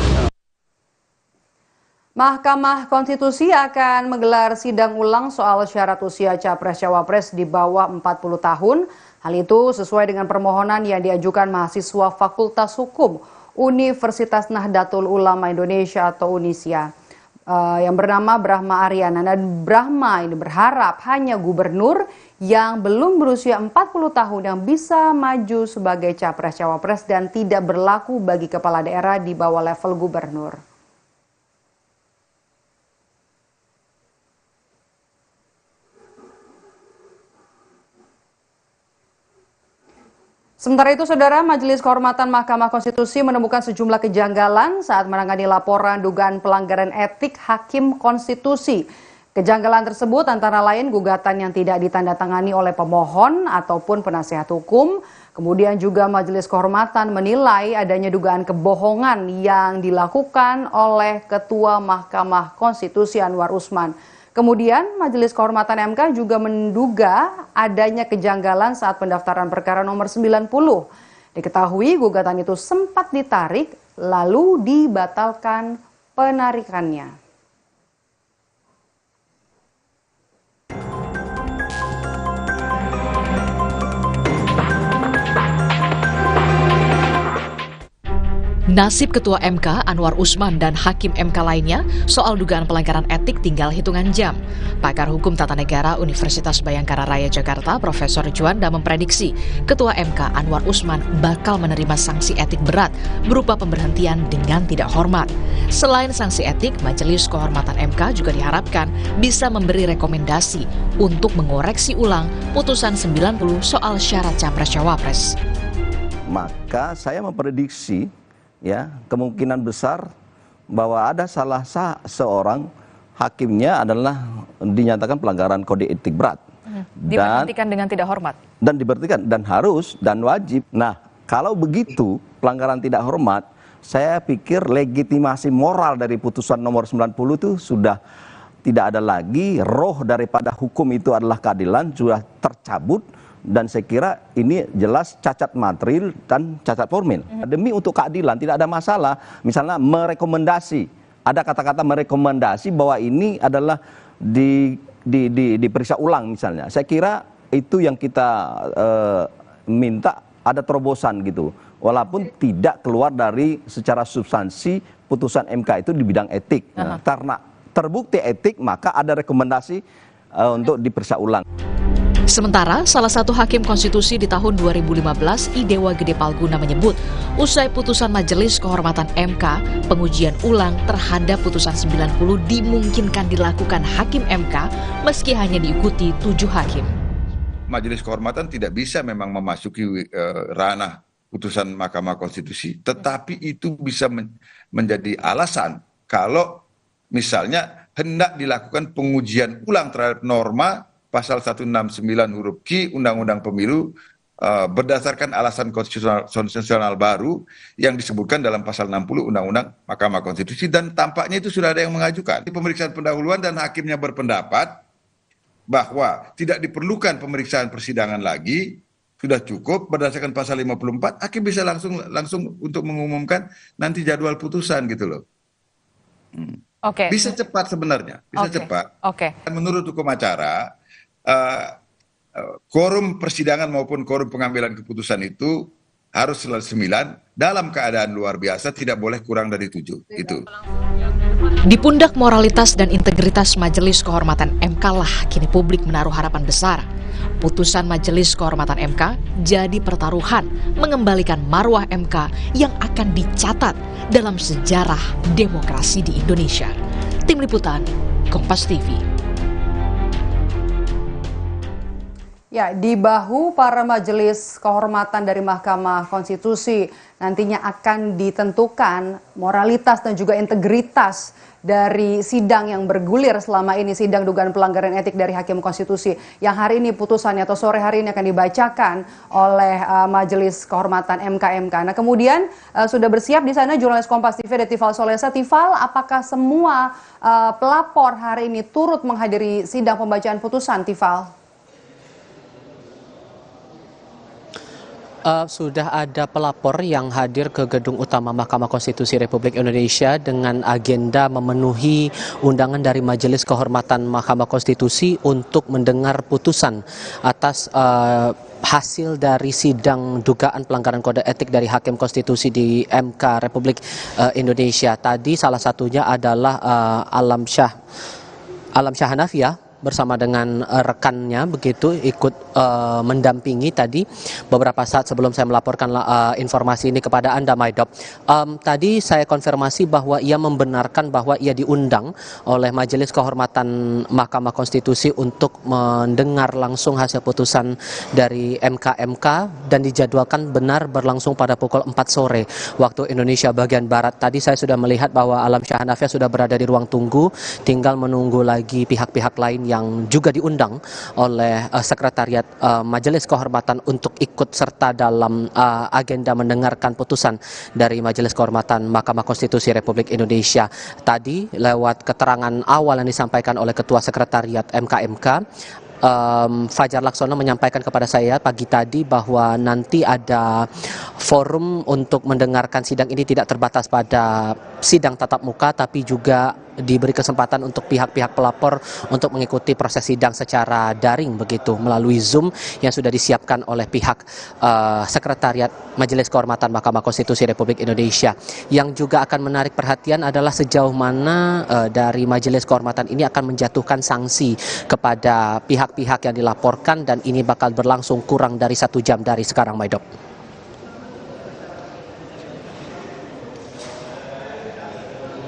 Mahkamah Konstitusi akan menggelar sidang ulang soal syarat usia Capres-Cawapres di bawah 40 tahun. Hal itu sesuai dengan permohonan yang diajukan mahasiswa Fakultas Hukum Universitas Nahdlatul Ulama Indonesia atau UNISIA yang bernama Brahma Aryana. Dan Brahma ini berharap hanya gubernur yang belum berusia 40 tahun yang bisa maju sebagai Capres-Cawapres dan tidak berlaku bagi kepala daerah di bawah level gubernur. Sementara itu, Saudara, Majelis Kehormatan Mahkamah Konstitusi menemukan sejumlah kejanggalan saat menangani laporan dugaan pelanggaran etik Hakim Konstitusi. Kejanggalan tersebut antara lain gugatan yang tidak ditandatangani oleh pemohon ataupun penasehat hukum. Kemudian juga Majelis Kehormatan menilai adanya dugaan kebohongan yang dilakukan oleh Ketua Mahkamah Konstitusi Anwar Usman. Kemudian Majelis Kehormatan MK juga menduga adanya kejanggalan saat pendaftaran perkara nomor 90. Diketahui gugatan itu sempat ditarik lalu dibatalkan penarikannya. Nasib Ketua MK Anwar Usman dan Hakim MK lainnya soal dugaan pelanggaran etik tinggal hitungan jam. Pakar Hukum Tata Negara Universitas Bhayangkara Raya Jakarta, Profesor Juanda memprediksi Ketua MK Anwar Usman bakal menerima sanksi etik berat berupa pemberhentian dengan tidak hormat. Selain sanksi etik, Majelis Kehormatan MK juga diharapkan bisa memberi rekomendasi untuk mengoreksi ulang putusan 90 soal syarat Capres-Cawapres. Maka saya memprediksi kemungkinan besar bahwa ada salah seorang hakimnya adalah dinyatakan pelanggaran kode etik berat. Diberhentikan dengan tidak hormat. Dan diberhentikan dan harus dan wajib. Nah, kalau begitu pelanggaran tidak hormat, saya pikir legitimasi moral dari putusan nomor 90 itu sudah tidak ada lagi. Roh daripada hukum itu adalah keadilan sudah tercabut. Dan saya kira ini jelas cacat material dan cacat formil. Demi untuk keadilan tidak ada masalah. Misalnya merekomendasi, ada kata-kata merekomendasi bahwa ini adalah diperiksa ulang misalnya. Saya kira itu yang kita minta, ada terobosan gitu. Walaupun tidak keluar dari secara substansi putusan MK itu di bidang etik. Karena terbukti etik maka ada rekomendasi untuk diperiksa ulang. Sementara, salah satu hakim konstitusi di tahun 2015, Idewa Gede Palguna menyebut, usai putusan Majelis Kehormatan MK, pengujian ulang terhadap putusan 90 dimungkinkan dilakukan hakim MK meski hanya diikuti 7 hakim. Majelis Kehormatan tidak bisa memang memasuki ranah putusan Mahkamah Konstitusi, tetapi itu bisa menjadi alasan kalau misalnya hendak dilakukan pengujian ulang terhadap norma Pasal 169 huruf Q Undang-Undang Pemilu berdasarkan alasan konstitusional baru yang disebutkan dalam pasal 60 Undang-Undang Mahkamah Konstitusi, dan tampaknya itu sudah ada yang mengajukan. Pemeriksaan pendahuluan dan hakimnya berpendapat bahwa tidak diperlukan pemeriksaan persidangan lagi, sudah cukup berdasarkan pasal 54, hakim bisa langsung untuk mengumumkan nanti jadwal putusan gitu loh. Bisa cepat sebenarnya, bisa cepat. Menurut hukum acara, quorum persidangan maupun quorum pengambilan keputusan itu harus selalu 9 dalam keadaan luar biasa, tidak boleh kurang dari 7. Itu. Di pundak moralitas dan integritas Majelis Kehormatan MK lah kini publik menaruh harapan besar. putusan Majelis Kehormatan MK jadi pertaruhan mengembalikan marwah MK yang akan dicatat dalam sejarah demokrasi di Indonesia. Tim Liputan, Kompas TV. Ya, di bahu para majelis kehormatan dari Mahkamah Konstitusi nantinya akan ditentukan moralitas dan juga integritas dari sidang yang bergulir selama ini, sidang dugaan pelanggaran etik dari Hakim Konstitusi yang hari ini putusannya atau sore hari ini akan dibacakan oleh Majelis Kehormatan MK. Nah, kemudian sudah bersiap di sana jurnalis Kompas TV ada Tifal Solesa. Tifal, apakah semua pelapor hari ini turut menghadiri sidang pembacaan putusan, Tifal? Sudah ada pelapor yang hadir ke Gedung Utama Mahkamah Konstitusi Republik Indonesia dengan agenda memenuhi undangan dari Majelis Kehormatan Mahkamah Konstitusi untuk mendengar putusan atas hasil dari sidang dugaan pelanggaran kode etik dari Hakim Konstitusi di MK Republik Indonesia. Tadi salah satunya adalah Alam Syah Hanafiah bersama dengan rekannya begitu ikut mendampingi tadi beberapa saat sebelum saya melaporkan informasi ini kepada Anda, Maidop. Tadi saya konfirmasi bahwa ia membenarkan bahwa ia diundang oleh Majelis Kehormatan Mahkamah Konstitusi untuk mendengar langsung hasil putusan dari MK dan dijadwalkan benar berlangsung pada pukul 4 sore waktu Indonesia bagian Barat. Tadi saya sudah melihat bahwa Alam Syah Hanafiah sudah berada di ruang tunggu, tinggal menunggu lagi pihak-pihak lain yang juga diundang oleh Sekretariat Majelis Kehormatan untuk ikut serta dalam agenda mendengarkan putusan dari Majelis Kehormatan Mahkamah Konstitusi Republik Indonesia. Tadi lewat keterangan awal yang disampaikan oleh Ketua Sekretariat MK, Fajar Laksono menyampaikan kepada saya pagi tadi bahwa nanti ada forum untuk mendengarkan sidang ini tidak terbatas pada sidang tatap muka, tapi juga diberi kesempatan untuk pihak-pihak pelapor untuk mengikuti proses sidang secara daring begitu melalui Zoom yang sudah disiapkan oleh pihak Sekretariat Majelis Kehormatan Mahkamah Konstitusi Republik Indonesia. Yang juga akan menarik perhatian adalah sejauh mana dari Majelis Kehormatan ini akan menjatuhkan sanksi kepada pihak-pihak yang dilaporkan, dan ini bakal berlangsung kurang dari 1 jam dari sekarang, Maidop.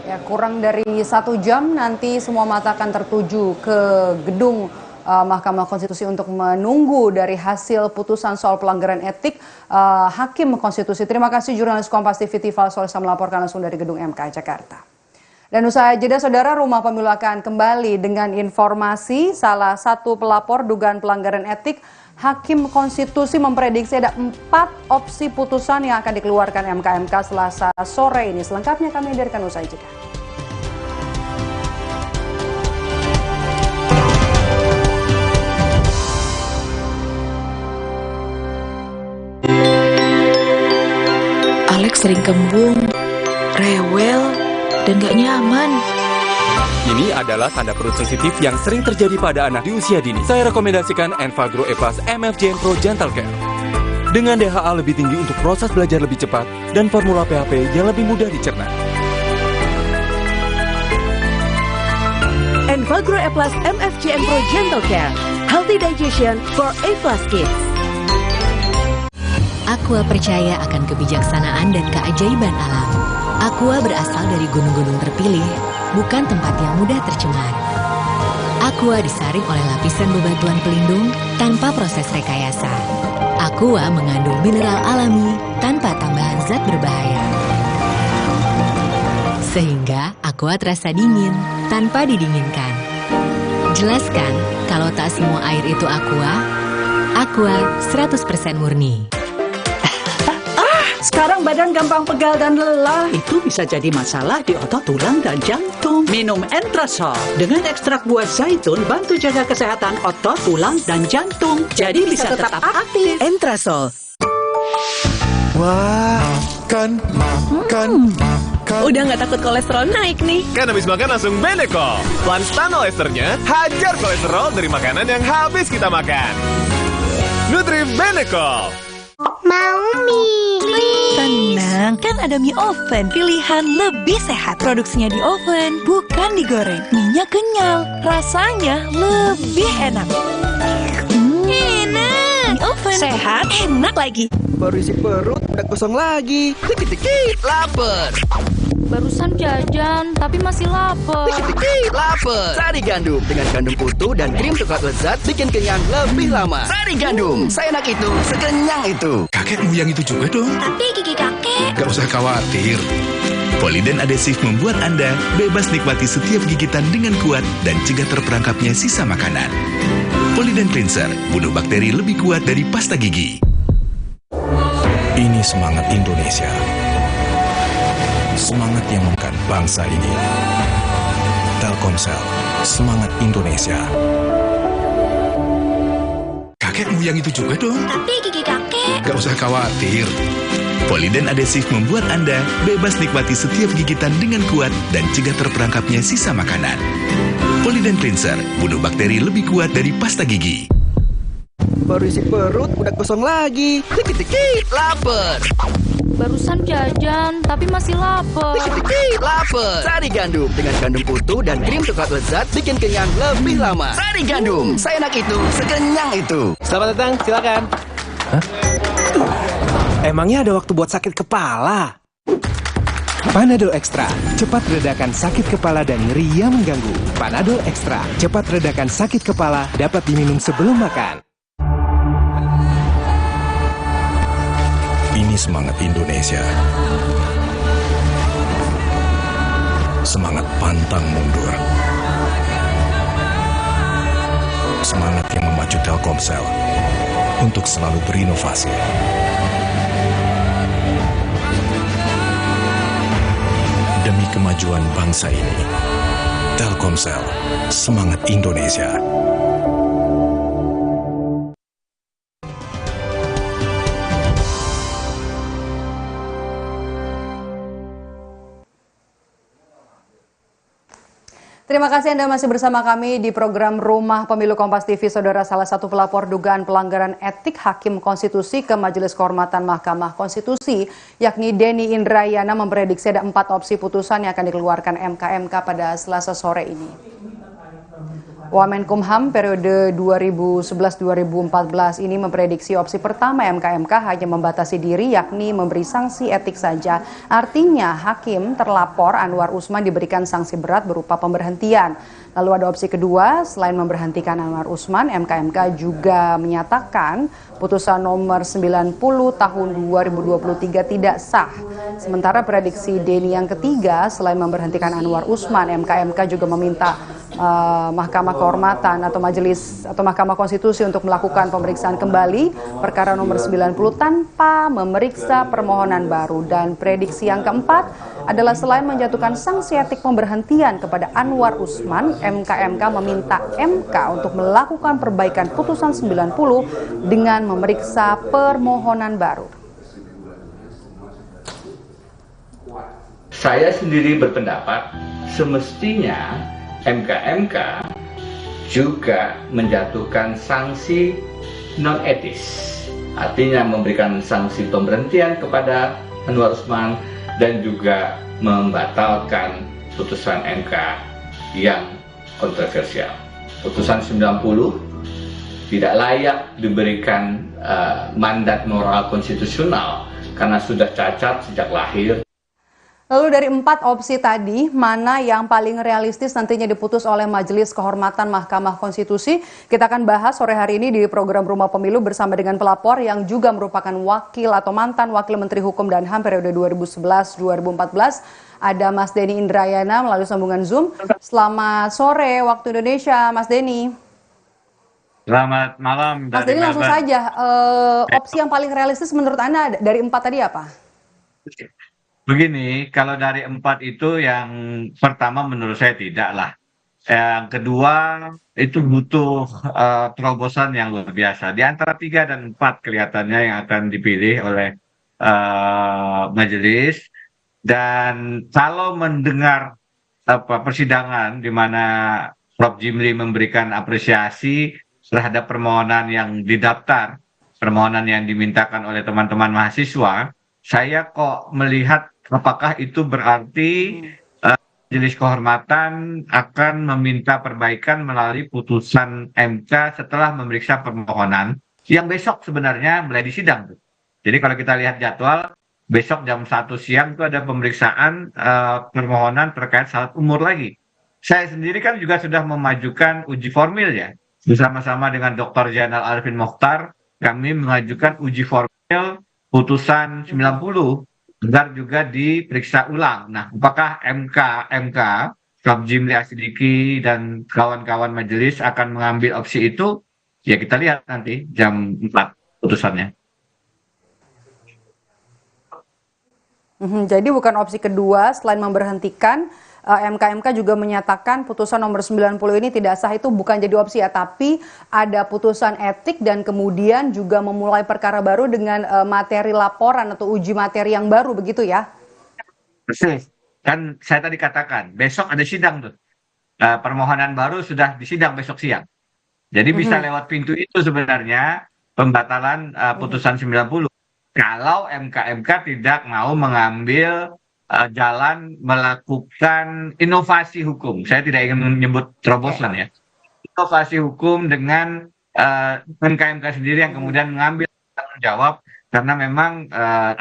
Ya, kurang dari 1 jam nanti semua mata akan tertuju ke gedung Mahkamah Konstitusi untuk menunggu dari hasil putusan soal pelanggaran etik Hakim Konstitusi. Terima kasih jurnalis Kompas TV Tifal Solesa melaporkan langsung dari gedung MK Jakarta. Dan usai jeda, saudara, Rumah Pemilu akan kembali dengan informasi salah satu pelapor dugaan pelanggaran etik Hakim Konstitusi memprediksi ada 4 opsi putusan yang akan dikeluarkan MK Selasa sore ini. Selengkapnya kami hadirkan usai jeda. Alex sering kembung, rewel, dan gak nyaman. Ini adalah tanda perut sensitif yang sering terjadi pada anak di usia dini. Saya rekomendasikan Enfagro E+ MFGN Pro Gentle Care. Dengan DHA lebih tinggi untuk proses belajar lebih cepat dan formula PHP yang lebih mudah dicerna. Enfagro E+ MFGN Pro Gentle Care. Healthy digestion for A+ kids. Aqua percaya akan kebijaksanaan dan keajaiban alam. Aqua berasal dari gunung-gunung terpilih, bukan tempat yang mudah tercemar. Aqua disaring oleh lapisan bebatuan pelindung tanpa proses rekayasa. Aqua mengandung mineral alami tanpa tambahan zat berbahaya. Sehingga Aqua terasa dingin tanpa didinginkan. Jelaskan kalau tak semua air itu Aqua. Aqua 100% murni. Sekarang badan gampang pegal dan lelah. Itu bisa jadi masalah di otot, tulang, dan jantung. Minum Entrasol. Dengan ekstrak buah zaitun, bantu jaga kesehatan otot, tulang, dan jantung. Jadi bisa tetap aktif. Entrasol. Wah, makan. Udah nggak takut kolesterol naik nih. Kan habis makan langsung Benecol. Lanstan esternya, hajar kolesterol dari makanan yang habis kita makan. Nutri Benecol. Mau mie. Tenang, kan ada mie oven. Pilihan lebih sehat. Produksinya di oven, bukan digoreng. Mie-nya kenyal, rasanya lebih enak. enak. Oven. Sehat, enak lagi. Baru isi perut, udah kosong lagi. Dikit-dikit, lapar. Barusan jajan, tapi masih lapar. Dikit-dikit, lapar. Sari Gandum dengan gandum utuh dan krim coklat lezat bikin kenyang lebih lama. Sari Gandum, seenak itu, sekenyang itu. Kakek mau yang itu juga dong. Tapi gigi kakek. Gak usah khawatir. Poliden adhesif membuat Anda bebas nikmati setiap gigitan dengan kuat dan cegah terperangkapnya sisa makanan. Poliden Cleanser, bunuh bakteri lebih kuat dari pasta gigi. Ini semangat Indonesia. Semangat yang mengangkat bangsa ini. Telkomsel, semangat Indonesia. Kakek mau yang itu juga dong. Tapi gigi kakek. Gak usah khawatir. Poliden adhesif membuat Anda bebas nikmati setiap gigitan dengan kuat dan cegah terperangkapnya sisa makanan. Poliden Cleanser, bunuh bakteri lebih kuat dari pasta gigi. Baru isi perut, udah kosong lagi. Dikit-dikit, lapar. Barusan jajan, tapi masih lapar. Dikit-dikit, lapar. Sari Gandum dengan gandum utuh dan krim coklat lezat bikin kenyang lebih lama. Sari Gandum, seenak itu, sekenyang itu. Selamat datang, silakan. Hah? Emangnya ada waktu buat sakit kepala? Panadol Extra, cepat redakan sakit kepala dan nyeri yang mengganggu. Panadol Extra, cepat redakan sakit kepala, dapat diminum sebelum makan. Ini semangat Indonesia. Semangat pantang mundur. Semangat yang memacu Telkomsel untuk selalu berinovasi. Demi kemajuan bangsa ini, Telkomsel, semangat Indonesia. Terima kasih Anda masih bersama kami di program Rumah Pemilu Kompas TV. Saudara, salah satu pelapor dugaan pelanggaran etik Hakim Konstitusi ke Majelis Kehormatan Mahkamah Konstitusi, yakni Denny Indrayana, memprediksi ada 4 opsi putusan yang akan dikeluarkan MK pada Selasa sore ini. Wamenkumham periode 2011-2014 ini memprediksi opsi pertama MK hanya membatasi diri, yakni memberi sanksi etik saja. Artinya hakim terlapor Anwar Usman diberikan sanksi berat berupa pemberhentian. Lalu ada opsi kedua, selain memberhentikan Anwar Usman, MK juga menyatakan putusan nomor 90 tahun 2023 tidak sah. Sementara prediksi Denny yang ketiga, selain memberhentikan Anwar Usman, MK juga meminta Mahkamah Kehormatan atau Majelis atau Mahkamah Konstitusi untuk melakukan pemeriksaan kembali perkara nomor 90 tanpa memeriksa permohonan baru. Dan prediksi yang keempat adalah selain menjatuhkan sanksi etik pemberhentian kepada Anwar Usman, MK meminta MK untuk melakukan perbaikan putusan 90 dengan memeriksa permohonan baru. Saya sendiri berpendapat semestinya MK juga menjatuhkan sanksi non etis, artinya memberikan sanksi pemberhentian kepada Anwar Usman dan juga membatalkan putusan MK yang kontroversial. Putusan 90 tidak layak diberikan mandat moral konstitusional karena sudah cacat sejak lahir. Lalu dari 4 opsi tadi, mana yang paling realistis nantinya diputus oleh Majelis Kehormatan Mahkamah Konstitusi? Kita akan bahas sore hari ini di program Rumah Pemilu bersama dengan pelapor yang juga merupakan wakil atau mantan Wakil Menteri Hukum dan HAM periode 2011-2014. Ada Mas Denny Indrayana melalui sambungan Zoom. Selamat sore waktu Indonesia, Mas Denny. Selamat malam. Mas Denny, langsung saja, opsi yang paling realistis menurut Anda dari 4 tadi apa? Begini, kalau dari 4 itu yang pertama menurut saya tidak lah. Yang kedua itu butuh terobosan yang luar biasa. Di antara 3 dan 4 kelihatannya yang akan dipilih oleh majelis. Dan kalau mendengar persidangan di mana Prof. Jimli memberikan apresiasi terhadap permohonan yang didaftar, permohonan yang dimintakan oleh teman-teman mahasiswa, saya kok melihat apakah itu berarti Majelis Kehormatan akan meminta perbaikan melalui putusan MK setelah memeriksa permohonan yang besok sebenarnya mulai disidang. Jadi kalau kita lihat jadwal, besok jam 1 siang itu ada pemeriksaan permohonan terkait syarat umur lagi. Saya sendiri kan juga sudah memajukan uji formil ya. Bersama-sama dengan Dr. Zainal Arifin Mokhtar, kami mengajukan uji formil putusan 90 agar juga diperiksa ulang. Nah, apakah MK, Prof. Jimli Asidiki dan kawan-kawan majelis akan mengambil opsi itu? Ya kita lihat nanti jam 4 putusannya. Jadi bukan opsi kedua selain memberhentikan, MK juga menyatakan putusan nomor 90 ini tidak sah, itu bukan jadi opsi ya, tapi ada putusan etik dan kemudian juga memulai perkara baru dengan materi laporan atau uji materi yang baru, begitu ya? Persis, kan saya tadi katakan besok ada sidang tuh, permohonan baru sudah disidang besok siang. Jadi bisa lewat pintu itu sebenarnya pembatalan putusan 90. Kalau MK tidak mau mengambil jalan melakukan inovasi hukum. Saya tidak ingin menyebut terobosan ya. Inovasi hukum dengan MK sendiri yang kemudian mengambil tanggung jawab, karena memang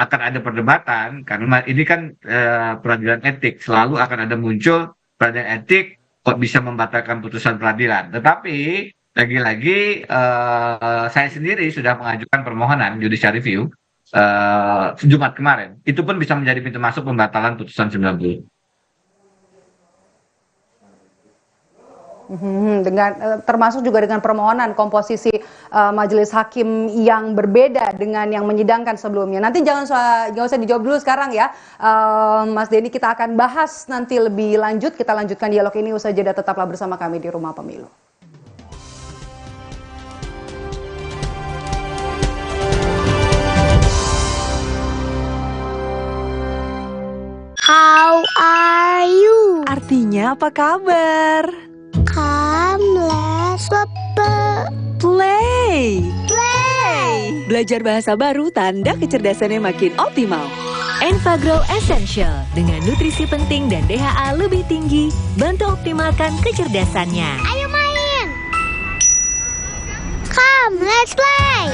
akan ada perdebatan, karena ini kan peradilan etik, selalu akan ada muncul peradilan etik kok bisa membatalkan putusan peradilan. Tetapi lagi-lagi saya sendiri sudah mengajukan permohonan judicial review Jumat kemarin, itu pun bisa menjadi pintu masuk pembatalan putusan 90. Dengan termasuk juga dengan permohonan komposisi majelis hakim yang berbeda dengan yang menyidangkan sebelumnya. Nanti jangan usah dijawab dulu sekarang ya, Mas Denny, kita akan bahas nanti lebih lanjut. Kita lanjutkan dialog ini usai jeda, tetaplah bersama kami di Rumah Pemilu. How are you? Artinya apa kabar? Come, let's Play. Belajar bahasa baru tanda kecerdasannya makin optimal. Enfagrow Essential dengan nutrisi penting dan DHA lebih tinggi, bantu optimalkan kecerdasannya. Ayo main. Come, let's play.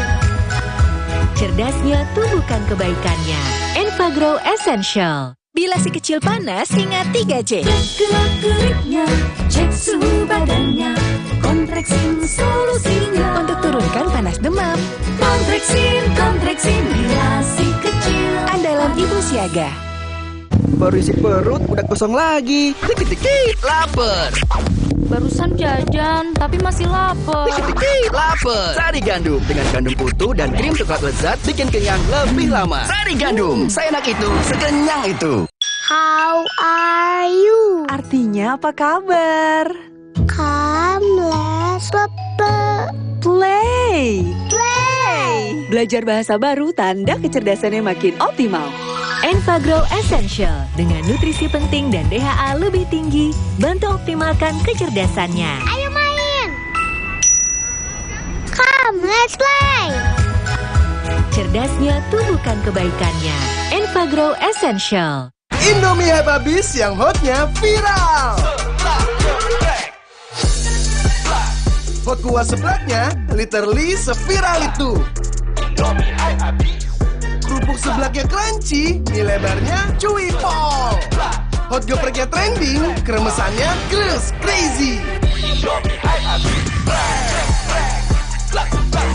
Cerdasnya tumbuhkan kebaikannya. Enfagrow Essential. Bila si kecil panas, ingat 3C. Gerak-geriknya, cek suhu badannya, kontreksin solusinya. Untuk turunkan panas demam. Kontreksin, bila si kecil. Andalan Ibu Siaga. Baru isi perut, udah kosong lagi. Dikit-dikit, lapar. Barusan jajan, tapi masih lapar. Dikit-dikit, lapar. Sari gandum dengan gandum utuh dan krim coklat lezat bikin kenyang lebih lama. Sari gandum, seenak itu, sekenyang itu. How are you? Artinya apa kabar? Come, let's Play. Belajar bahasa baru tanda kecerdasannya makin optimal. Enfagrow Essential dengan nutrisi penting dan DHA lebih tinggi, bantu optimalkan kecerdasannya. Ayo main. Come, let's play. Cerdasnya tumbuhkan kebaikannya. Enfagrow Essential. Indomie habis yang hotnya viral. Hot kuah seblaknya literally seviral itu. Kerupuk seblaknya crunchy, mie lebarnya cuy pol. Hot gepreknya trending, kremesannya crazy.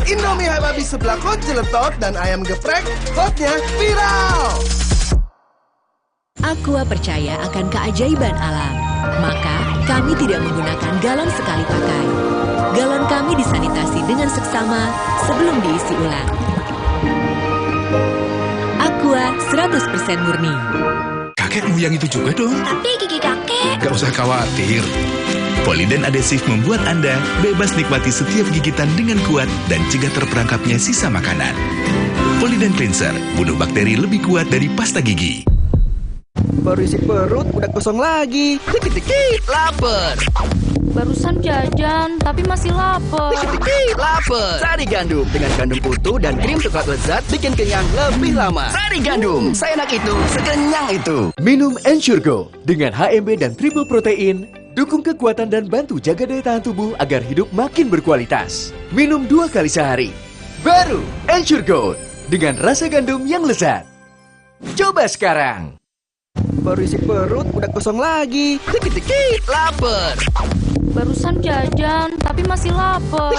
Indomie habis seblak hot jeletot dan ayam geprek, hotnya viral. Aqua percaya akan keajaiban alam, maka kami tidak menggunakan galon sekali pakai. Galon kami disanitasi dengan seksama sebelum diisi ulang. Aqua 100% murni. Kakekmu yang itu juga dong. Tapi gigi kakek. Gak usah khawatir. Poliden adhesif membuat Anda bebas nikmati setiap gigitan dengan kuat dan cegah terperangkapnya sisa makanan. Poliden Cleanser, bunuh bakteri lebih kuat dari pasta gigi. Baru isi perut, udah kosong lagi. Dikit-dikit, lapar. Barusan jajan, tapi masih lapar. Lapar. Sari gandum dengan gandum utuh dan krim coklat lezat bikin kenyang lebih lama. Sari gandum, seenak itu, sekenyang itu. Minum Ensure Go dengan HMB dan triple protein, dukung kekuatan dan bantu jaga daya tahan tubuh agar hidup makin berkualitas. Minum 2 kali sehari. Baru Ensure Go dengan rasa gandum yang lezat. Coba sekarang. Baru isi perut, udah kosong lagi. Lapar. Barusan jajan, tapi masih lapar.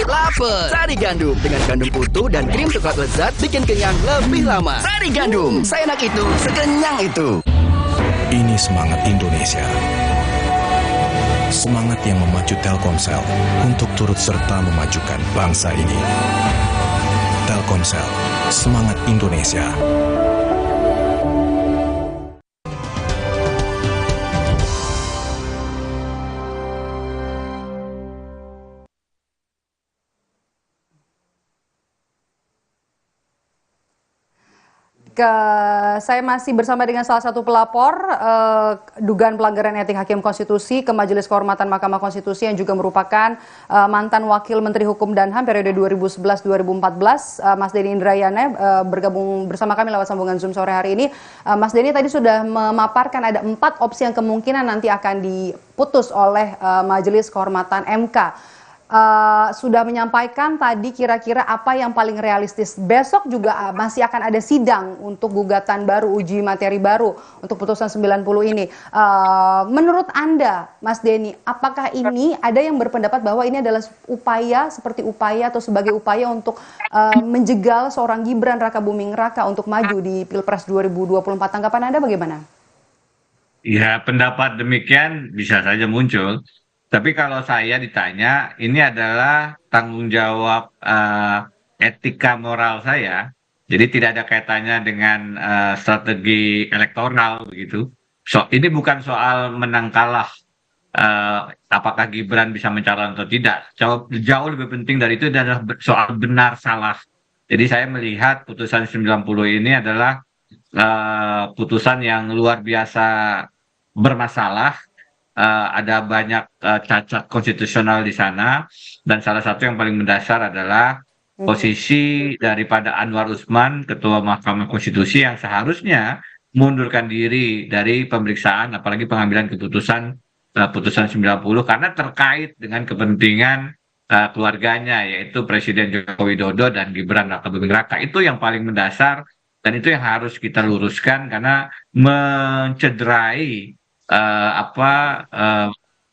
Lapar. Sari gandum dengan gandum utuh dan krim coklat lezat bikin kenyang lebih lama. Sari gandum, seenak itu, sekenyang itu. Ini semangat Indonesia. Semangat yang memacu Telkomsel untuk turut serta memajukan bangsa ini. Telkomsel, semangat Indonesia. Saya masih bersama dengan salah satu pelapor dugaan pelanggaran etik Hakim Konstitusi ke Majelis Kehormatan Mahkamah Konstitusi yang juga merupakan mantan Wakil Menteri Hukum dan HAM periode 2011-2014, Mas Denny Indrayana bergabung bersama kami lewat sambungan Zoom sore hari ini. Mas Denny tadi sudah memaparkan ada 4 opsi yang kemungkinan nanti akan diputus oleh Majelis Kehormatan MK. Sudah menyampaikan tadi kira-kira apa yang paling realistis. Besok juga masih akan ada sidang untuk gugatan baru, uji materi baru untuk putusan 90 ini. Menurut Anda, Mas Denny, apakah ini ada yang berpendapat bahwa ini adalah upaya atau sebagai upaya untuk menjegal seorang Gibran Rakabuming Raka untuk maju di Pilpres 2024? Tanggapan Anda bagaimana? Ya, pendapat demikian bisa saja muncul. Tapi kalau saya ditanya, ini adalah tanggung jawab etika moral saya. Jadi tidak ada kaitannya dengan strategi elektoral begitu. Ini bukan soal menang kalah, apakah Gibran bisa mencalon atau tidak. Jauh lebih penting dari itu adalah soal benar salah. Jadi saya melihat putusan 90 ini adalah putusan yang luar biasa bermasalah. Ada banyak cacat konstitusional di sana, dan salah satu yang paling mendasar adalah posisi daripada Anwar Usman, Ketua Mahkamah Konstitusi, yang seharusnya mundurkan diri dari pemeriksaan, apalagi pengambilan keputusan putusan 90, karena terkait dengan kepentingan keluarganya, yaitu Presiden Joko Widodo dan Gibran Rakabuming Raka. Itu yang paling mendasar, dan itu yang harus kita luruskan, karena mencederai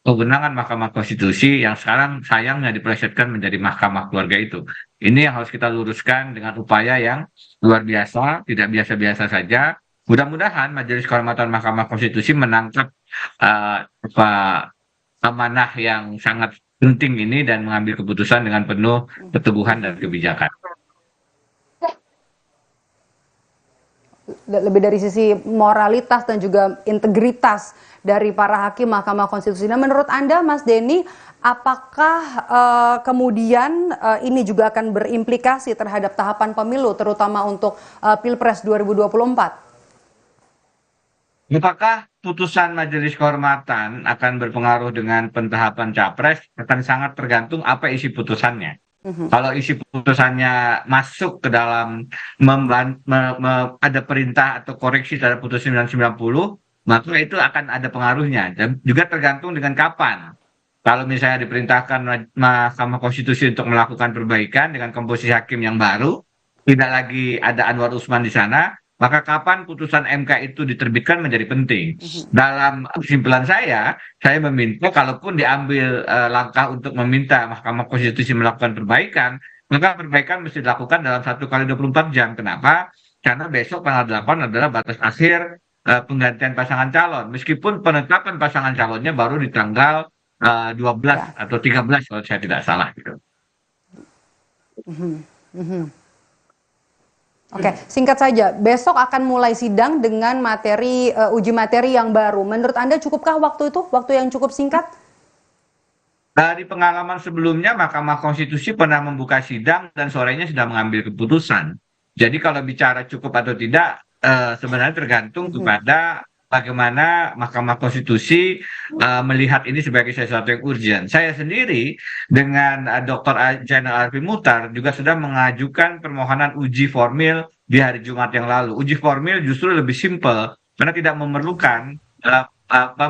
kewenangan Mahkamah Konstitusi yang sekarang sayangnya dipelesetkan menjadi Mahkamah Keluarga itu. Ini yang harus kita luruskan dengan upaya yang luar biasa, tidak biasa-biasa saja. Mudah-mudahan Majelis Kehormatan Mahkamah Konstitusi menangkap amanah yang sangat penting ini dan mengambil keputusan dengan penuh keteguhan dan kebijakan. Lebih dari sisi moralitas dan juga integritas dari para hakim Mahkamah Konstitusi. Nah, menurut Anda, Mas Denny, apakah kemudian ini juga akan berimplikasi terhadap tahapan pemilu, terutama untuk Pilpres 2024? Apakah putusan Majelis Kehormatan akan berpengaruh dengan pentahapan Capres? Akan sangat tergantung apa isi putusannya. Kalau isi putusannya masuk ke dalam ada perintah atau koreksi terhadap putusan 90, maka itu akan ada pengaruhnya. Dan juga tergantung dengan kapan. Kalau misalnya diperintahkan Mahkamah Konstitusi untuk melakukan perbaikan dengan komposisi hakim yang baru, tidak lagi ada Anwar Usman di sana, maka kapan putusan MK itu diterbitkan menjadi penting. Dalam kesimpulan saya meminta kalaupun diambil langkah untuk meminta Mahkamah Konstitusi melakukan perbaikan, maka perbaikan mesti dilakukan dalam 1 kali 24 jam. Kenapa? Karena besok tanggal 8 adalah batas akhir penggantian pasangan calon. Meskipun penetapan pasangan calonnya baru di tanggal 12 atau 13 kalau saya tidak salah gitu. Oke, singkat saja. Besok akan mulai sidang dengan materi uji materi yang baru. Menurut Anda cukupkah waktu itu? Waktu yang cukup singkat? Dari pengalaman sebelumnya, Mahkamah Konstitusi pernah membuka sidang dan sorenya sudah mengambil keputusan. Jadi kalau bicara cukup atau tidak, sebenarnya tergantung kepada bagaimana Mahkamah Konstitusi melihat ini sebagai sesuatu yang urgent. Saya sendiri dengan Dr. Zainal Arifin Muchtar juga sudah mengajukan permohonan uji formil di hari Jumat yang lalu. Uji formil justru lebih simpel karena tidak memerlukan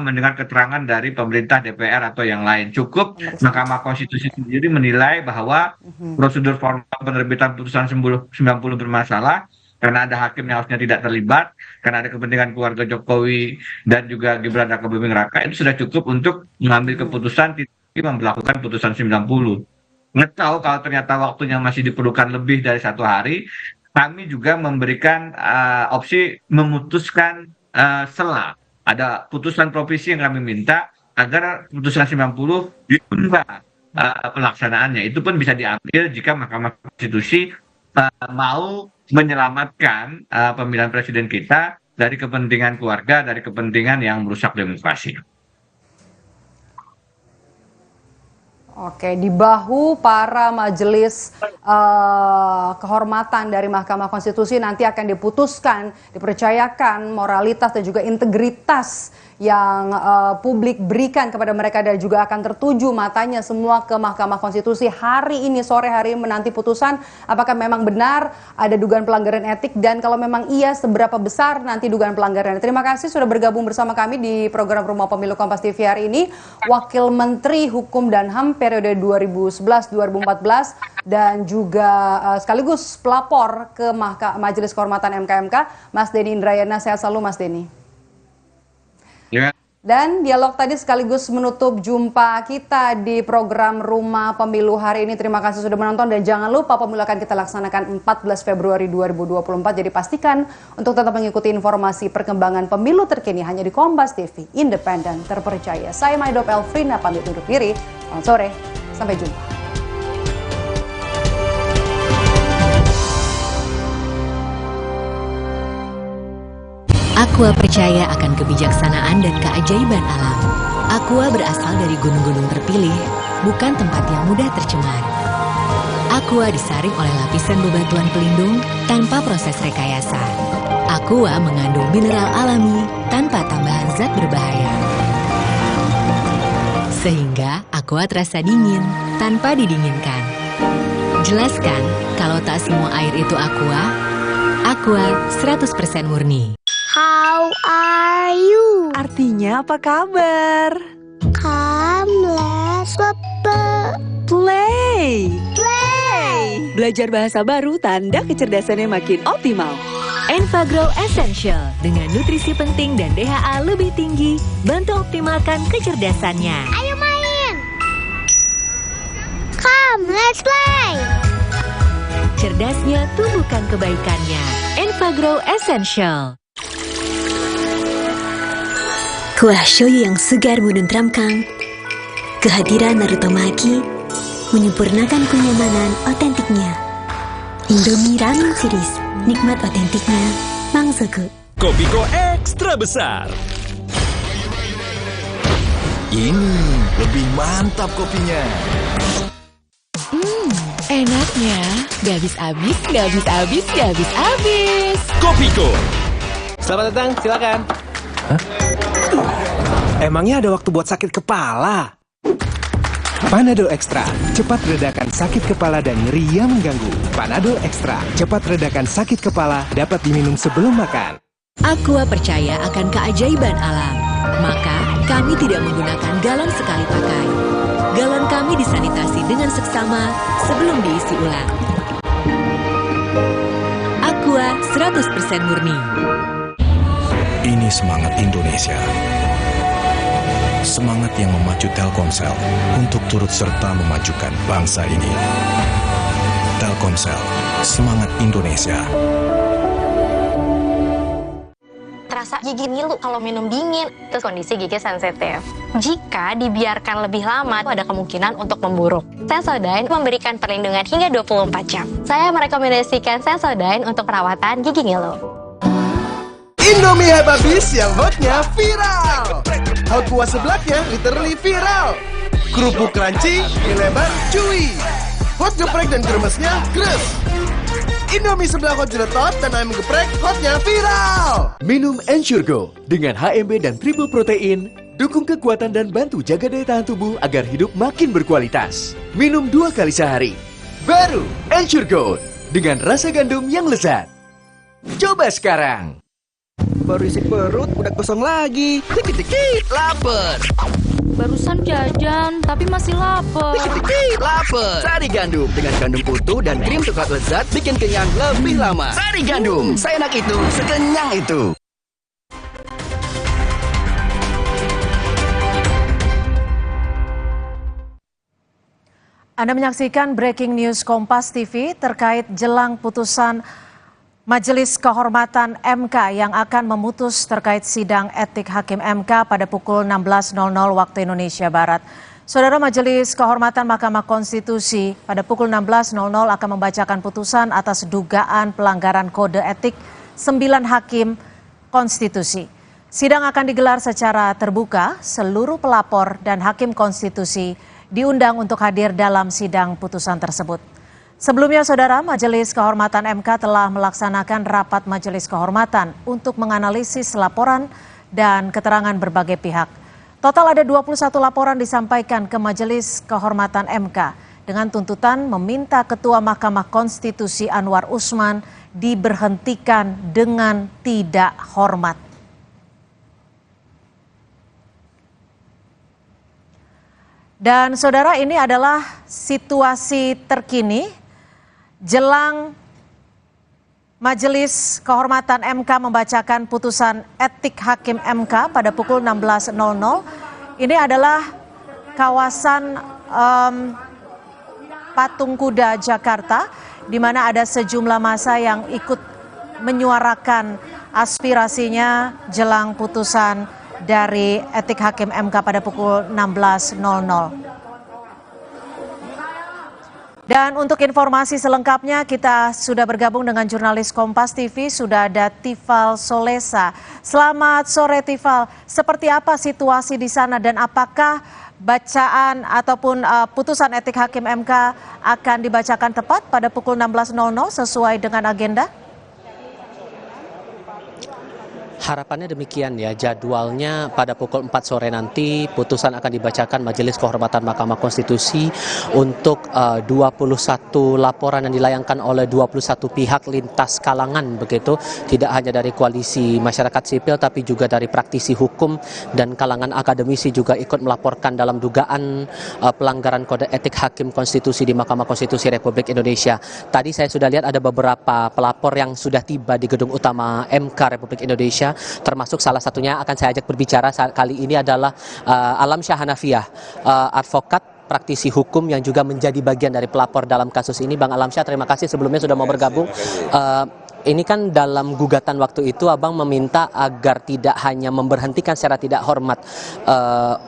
mendengar keterangan dari pemerintah, DPR atau yang lain. Cukup Mahkamah Konstitusi sendiri menilai bahwa prosedur formal penerbitan putusan 90 bermasalah karena ada hakim yang harusnya tidak terlibat, karena ada kepentingan keluarga Jokowi dan juga Gibran Raka Buming Raka, itu sudah cukup untuk mengambil keputusan tidak memberlakukan putusan 90. Nggak tahu kalau ternyata waktunya masih diperlukan lebih dari 1 hari, kami juga memberikan opsi memutuskan selah. Ada putusan provisi yang kami minta agar putusan 90 ditunda pelaksanaannya. Itu pun bisa diambil jika Mahkamah Konstitusi mau menyelamatkan pemilihan presiden kita dari kepentingan keluarga, dari kepentingan yang merusak demokrasi. Oke, di bahu para majelis kehormatan dari Mahkamah Konstitusi nanti akan diputuskan, dipercayakan moralitas dan juga integritas yang publik berikan kepada mereka dan juga akan tertuju matanya semua ke Mahkamah Konstitusi hari ini, sore hari menanti putusan apakah memang benar ada dugaan pelanggaran etik dan kalau memang iya seberapa besar nanti dugaan pelanggaran. Terima kasih sudah bergabung bersama kami di program Rumah Pemilu Kompas TV hari ini, Wakil Menteri Hukum dan HAM periode 2011-2014 dan juga sekaligus pelapor ke Majelis Kehormatan MK, Mas Denny Indrayana. Sehat selalu Mas Denny. Ya. Dan dialog tadi sekaligus menutup jumpa kita di program Rumah Pemilu hari ini. Terima kasih sudah menonton dan jangan lupa pemilu akan kita laksanakan 14 Februari 2024. Jadi pastikan untuk tetap mengikuti informasi perkembangan pemilu terkini hanya di Kompas TV, independen, terpercaya. Saya Maidop Elfrina pamit undur diri. Selamat sore, sampai jumpa. Aqua percaya akan kebijaksanaan dan keajaiban alam. Aqua berasal dari gunung-gunung terpilih, bukan tempat yang mudah tercemar. Aqua disaring oleh lapisan bebatuan pelindung tanpa proses rekayasa. Aqua mengandung mineral alami tanpa tambahan zat berbahaya. Sehingga Aqua terasa dingin tanpa didinginkan. Jelaskan kalau tak semua air itu Aqua. Aqua 100% murni. How are you? Artinya apa kabar? Come, let's play. Belajar bahasa baru tanda kecerdasannya makin optimal. Enfagrow Essential dengan nutrisi penting dan DHA lebih tinggi, bantu optimalkan kecerdasannya. Ayo main. Come, let's play. Cerdasnya tumbuhkan kebaikannya. Enfagrow Essential. Kuah shoyu yang segar menenteramkan. Kehadiran Naruto Maki menyempurnakan kenyamanan otentiknya. Indomie Ramen Series, nikmat otentiknya, Mangsoku. Kopiko ekstra besar. Ini lebih mantap kopinya. Enaknya, gak habis-habis, gak habis-habis, gak habis-habis. Kopiko. Selamat datang, silakan. Hah? Emangnya ada waktu buat sakit kepala? Panadol Extra, cepat redakan sakit kepala dan nyeri yang mengganggu. Panadol Extra, cepat redakan sakit kepala, dapat diminum sebelum makan. Aqua percaya akan keajaiban alam. Maka, kami tidak menggunakan galon sekali pakai. Galon kami disanitasi dengan seksama sebelum diisi ulang. Aqua 100% murni. Ini semangat Indonesia. Semangat yang memacu Telkomsel untuk turut serta memajukan bangsa ini. Telkomsel, semangat Indonesia. Terasa gigi ngilu kalau minum dingin, terus kondisi gigi sensitif. Jika dibiarkan lebih lama, ada kemungkinan untuk memburuk. Sensodyne memberikan perlindungan hingga 24 jam. Saya merekomendasikan Sensodyne untuk perawatan gigi ngilu. Indomie habis yang hotnya viral. Hot kuah seblaknya literally viral. Kerupuk crunchy, mie lebar, chewy. Hot geprek dan kremesnya gres. Indomie sebelah hot jeletot dan ayam geprek hotnya viral. Minum Ensure Go dengan HMB dan triple protein. Dukung kekuatan dan bantu jaga daya tahan tubuh agar hidup makin berkualitas. Minum 2 kali sehari. Baru Ensure Go dengan rasa gandum yang lezat. Coba sekarang. Baru isi perut, udah kosong lagi. Dikit-dikit, lapar. Barusan jajan, tapi masih lapar. Dikit-dikit, lapar. Sari gandum dengan gandum utuh dan krim coklat lezat bikin kenyang lebih lama. Sari gandum, seenak itu, sekenyang itu. Anda menyaksikan Breaking News Kompas TV terkait jelang putusan Majelis Kehormatan MK yang akan memutus terkait sidang etik Hakim MK pada pukul 16.00 waktu Indonesia Barat. Saudara, Majelis Kehormatan Mahkamah Konstitusi pada pukul 16.00 akan membacakan putusan atas dugaan pelanggaran kode etik 9 hakim konstitusi. Sidang akan digelar secara terbuka, seluruh pelapor dan hakim konstitusi diundang untuk hadir dalam sidang putusan tersebut. Sebelumnya, Saudara, Majelis Kehormatan MK telah melaksanakan rapat Majelis Kehormatan untuk menganalisis laporan dan keterangan berbagai pihak. Total ada 21 laporan disampaikan ke Majelis Kehormatan MK dengan tuntutan meminta Ketua Mahkamah Konstitusi Anwar Usman diberhentikan dengan tidak hormat. Dan Saudara, ini adalah situasi terkini jelang Majelis Kehormatan MK membacakan putusan etik Hakim MK pada pukul 16.00. Ini adalah kawasan Patung Kuda, Jakarta, di mana ada sejumlah massa yang ikut menyuarakan aspirasinya jelang putusan dari etik Hakim MK pada pukul 16.00. Dan untuk informasi selengkapnya kita sudah bergabung dengan jurnalis Kompas TV, sudah ada Tifal Solesa. Selamat sore Tifal, seperti apa situasi di sana dan apakah bacaan ataupun putusan etik Hakim MK akan dibacakan tepat pada pukul 16.00 sesuai dengan agenda? Harapannya demikian ya, jadwalnya pada pukul 4 sore nanti putusan akan dibacakan Majelis Kehormatan Mahkamah Konstitusi untuk 21 laporan yang dilayangkan oleh 21 pihak lintas kalangan begitu, tidak hanya dari koalisi masyarakat sipil tapi juga dari praktisi hukum dan kalangan akademisi juga ikut melaporkan dalam dugaan pelanggaran kode etik Hakim Konstitusi di Mahkamah Konstitusi Republik Indonesia. Tadi saya sudah lihat ada beberapa pelapor yang sudah tiba di gedung utama MK Republik Indonesia, termasuk salah satunya akan saya ajak berbicara kali ini adalah Alamsyah Hanafiah, advokat praktisi hukum yang juga menjadi bagian dari pelapor dalam kasus ini. Bang Alamsyah, terima kasih sebelumnya sudah mau bergabung. Ini kan dalam gugatan waktu itu Abang meminta agar tidak hanya memberhentikan secara tidak hormat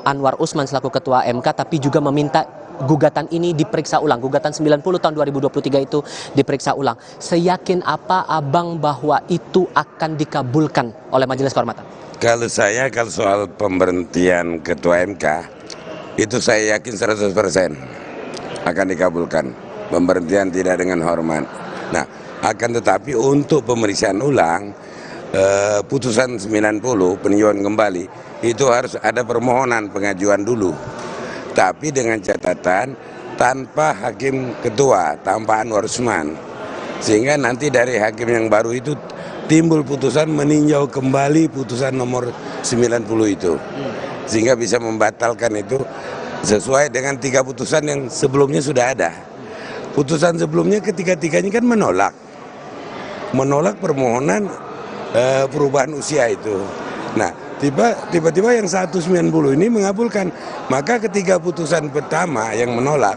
Anwar Usman selaku Ketua MK, tapi juga meminta gugatan ini diperiksa ulang. Gugatan 90 tahun 2023 itu diperiksa ulang. Seyakin apa Abang bahwa itu akan dikabulkan oleh Majelis Kehormatan? Kalau soal pemberhentian Ketua MK, itu saya yakin 100% akan dikabulkan. Pemberhentian tidak dengan hormat. Nah, akan tetapi untuk pemeriksaan ulang, putusan 90 peninjauan kembali, itu harus ada permohonan pengajuan dulu. Tapi dengan catatan tanpa hakim ketua, tanpa Anwar Usman. Sehingga nanti dari hakim yang baru itu timbul putusan meninjau kembali putusan nomor 90 itu. Sehingga bisa membatalkan itu sesuai dengan 3 putusan yang sebelumnya sudah ada. Putusan sebelumnya ketiga-tiganya kan menolak permohonan perubahan usia itu. Nah, tiba-tiba yang 190 ini mengabulkan. Maka ketiga putusan pertama yang menolak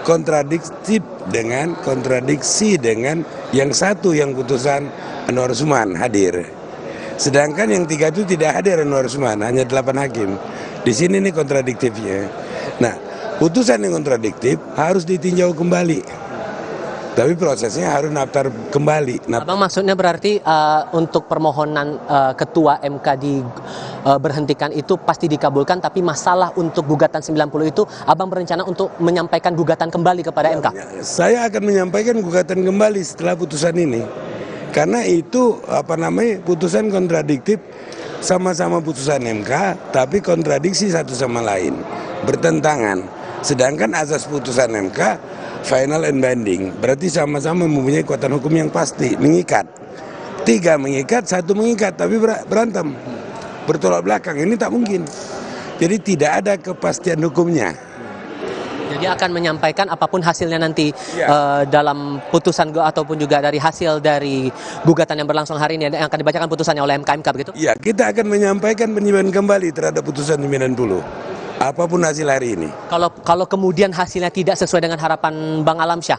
kontradiksi dengan yang satu yang putusan Anwar Usman hadir. Sedangkan yang 3 itu tidak hadir Anwar Usman, hanya 8 hakim. Di sini nih kontradiktifnya. Nah, putusan yang kontradiktif harus ditinjau kembali. Tapi prosesnya harus daftar kembali. Abang maksudnya berarti untuk permohonan ketua MK berhentikan itu pasti dikabulkan, tapi masalah untuk gugatan 90 itu Abang berencana untuk menyampaikan gugatan kembali kepada MK? Saya akan menyampaikan gugatan kembali setelah putusan ini. Karena itu putusan kontradiktif, sama-sama putusan MK tapi kontradiksi satu sama lain, bertentangan. Sedangkan azas putusan MK final and binding, berarti sama-sama mempunyai kekuatan hukum yang pasti, mengikat. 3 mengikat, 1 mengikat, tapi berantem, bertolak belakang. Ini tak mungkin. Jadi tidak ada kepastian hukumnya. Jadi akan menyampaikan apapun hasilnya nanti dalam putusan ataupun juga dari hasil dari gugatan yang berlangsung hari ini yang akan dibacakan putusannya oleh MK begitu? Iya, kita akan menyampaikan penyebabkan kembali terhadap putusan 90. Apapun hasil hari ini. Kalau kemudian hasilnya tidak sesuai dengan harapan Bang Alamsyah,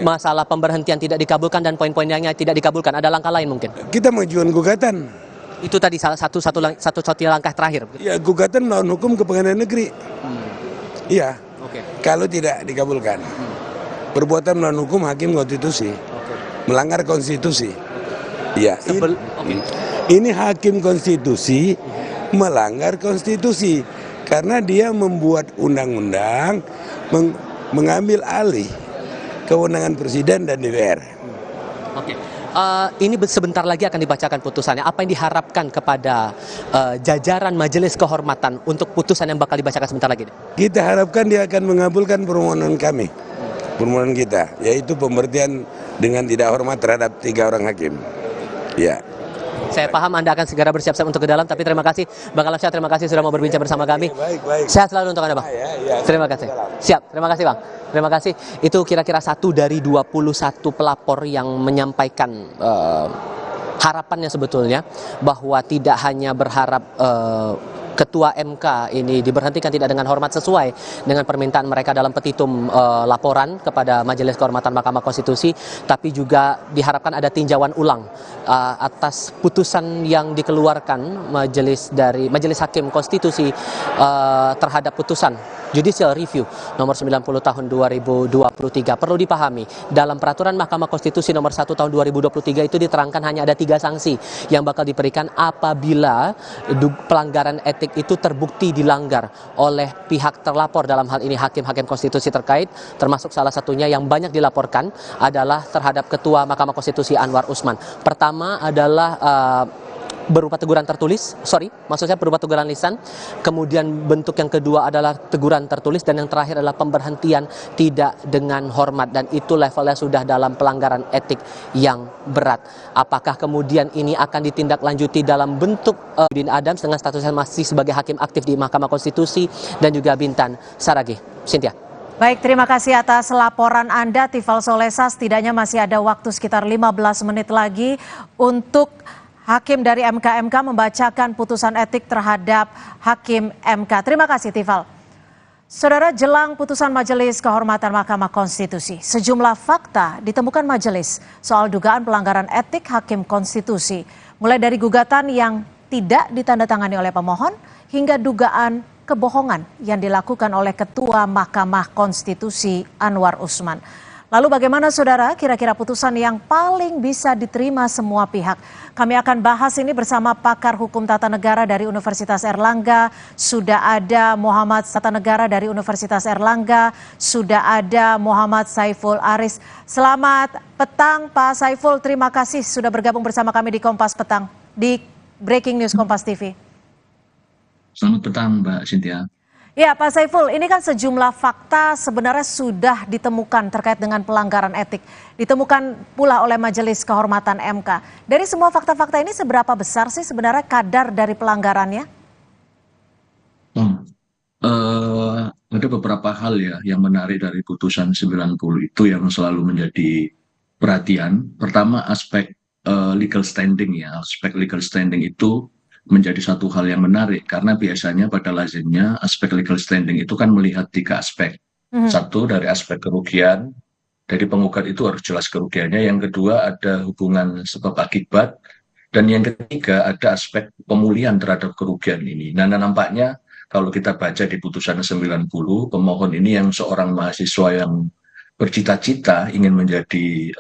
masalah pemberhentian tidak dikabulkan dan poin-poin yang tidak dikabulkan, ada langkah lain mungkin? Kita mengajukan gugatan. Itu tadi salah satu langkah terakhir. Ya, gugatan melawan hukum ke pengadilan negeri. Iya. Kalau tidak dikabulkan, perbuatan melawan hukum hakim konstitusi, melanggar konstitusi. Iya. Ini hakim konstitusi melanggar konstitusi. Karena dia membuat undang-undang mengambil alih kewenangan presiden dan DPR. Oke. Ini sebentar lagi akan dibacakan putusannya. Apa yang diharapkan kepada jajaran Majelis Kehormatan untuk putusan yang bakal dibacakan sebentar lagi? Kita harapkan dia akan mengabulkan permohonan kami, permohonan kita, yaitu pemberhentian dengan tidak hormat terhadap 3 orang hakim. Ya. Saya paham Anda akan segera bersiap-siap untuk ke dalam, tapi terima kasih Bang Alamsyah, terima kasih sudah mau berbincang bersama kami. Baik. Sehat selalu untuk Anda, Bang. Terima kasih. Siap, terima kasih Bang. Terima kasih. Itu kira-kira 1 dari 21 pelapor yang menyampaikan harapannya sebetulnya bahwa tidak hanya berharap Ketua MK ini diberhentikan tidak dengan hormat sesuai dengan permintaan mereka dalam petitum laporan kepada Majelis Kehormatan Mahkamah Konstitusi, tapi juga diharapkan ada tinjauan ulang atas putusan yang dikeluarkan Majelis Hakim Konstitusi terhadap putusan Judicial Review nomor 90 tahun 2023. Perlu dipahami, dalam peraturan Mahkamah Konstitusi nomor 1 tahun 2023 itu diterangkan hanya ada 3 sanksi yang bakal diberikan apabila pelanggaran etik itu terbukti dilanggar oleh pihak terlapor, dalam hal ini hakim-hakim konstitusi terkait, termasuk salah satunya yang banyak dilaporkan adalah terhadap Ketua Mahkamah Konstitusi Anwar Usman. Pertama adalah berupa teguran tertulis, berupa teguran lisan. Kemudian bentuk yang kedua adalah teguran tertulis, dan yang terakhir adalah pemberhentian tidak dengan hormat, dan itu levelnya sudah dalam pelanggaran etik yang berat. Apakah kemudian ini akan ditindaklanjuti dalam bentuk Nurdin Adams dengan statusnya masih sebagai hakim aktif di Mahkamah Konstitusi, dan juga Bintan Saragih? Cynthia. Baik, terima kasih atas laporan Anda, Tifal Solesa. Setidaknya masih ada waktu sekitar 15 menit lagi untuk Hakim dari MK membacakan putusan etik terhadap Hakim MK. Terima kasih, Tifal. Saudara, jelang putusan Majelis Kehormatan Mahkamah Konstitusi, sejumlah fakta ditemukan majelis soal dugaan pelanggaran etik Hakim Konstitusi. Mulai dari gugatan yang tidak ditandatangani oleh pemohon hingga dugaan kebohongan yang dilakukan oleh Ketua Mahkamah Konstitusi Anwar Usman. Lalu bagaimana saudara kira-kira putusan yang paling bisa diterima semua pihak? Kami akan bahas ini bersama pakar hukum tata negara dari Universitas Airlangga. Sudah ada Muhammad Tata Negara dari Universitas Airlangga. Sudah ada Muhammad Saiful Aris. Selamat petang Pak Saiful, terima kasih sudah bergabung bersama kami di Kompas Petang, di Breaking News Kompas TV. Selamat petang Mbak Cynthia. Ya Pak Saiful, ini kan sejumlah fakta sebenarnya sudah ditemukan terkait dengan pelanggaran etik. Ditemukan pula oleh Majelis Kehormatan MK. Dari semua fakta-fakta ini seberapa besar sih sebenarnya kadar dari pelanggarannya? Ada beberapa hal ya yang menarik dari putusan 90 itu yang selalu menjadi perhatian. Pertama aspek legal standing ya, aspek legal standing itu menjadi satu hal yang menarik karena biasanya pada lazimnya aspek legal standing itu kan melihat 3 aspek. Satu dari aspek kerugian, dari penggugat itu harus jelas kerugiannya. Yang kedua ada hubungan sebab akibat, dan yang ketiga ada aspek pemulihan terhadap kerugian ini. Nah nampaknya kalau kita baca di putusan 90, pemohon ini yang seorang mahasiswa yang bercita-cita ingin menjadi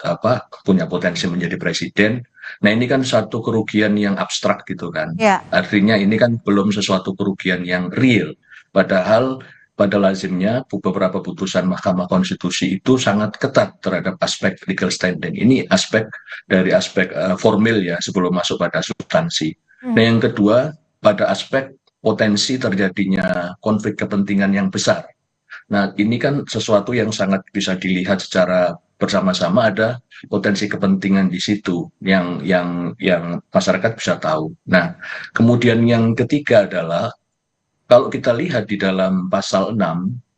punya potensi menjadi presiden. Nah ini kan satu kerugian yang abstrak gitu kan. Ya. Artinya ini kan belum sesuatu kerugian yang real. Padahal pada lazimnya beberapa putusan Mahkamah Konstitusi itu sangat ketat terhadap aspek legal standing. Ini aspek dari aspek formil ya sebelum masuk pada substansi. Nah yang kedua pada aspek potensi terjadinya konflik kepentingan yang besar. Nah, ini kan sesuatu yang sangat bisa dilihat secara bersama-sama, ada potensi kepentingan di situ yang masyarakat bisa tahu. Nah, kemudian yang ketiga adalah kalau kita lihat di dalam pasal 6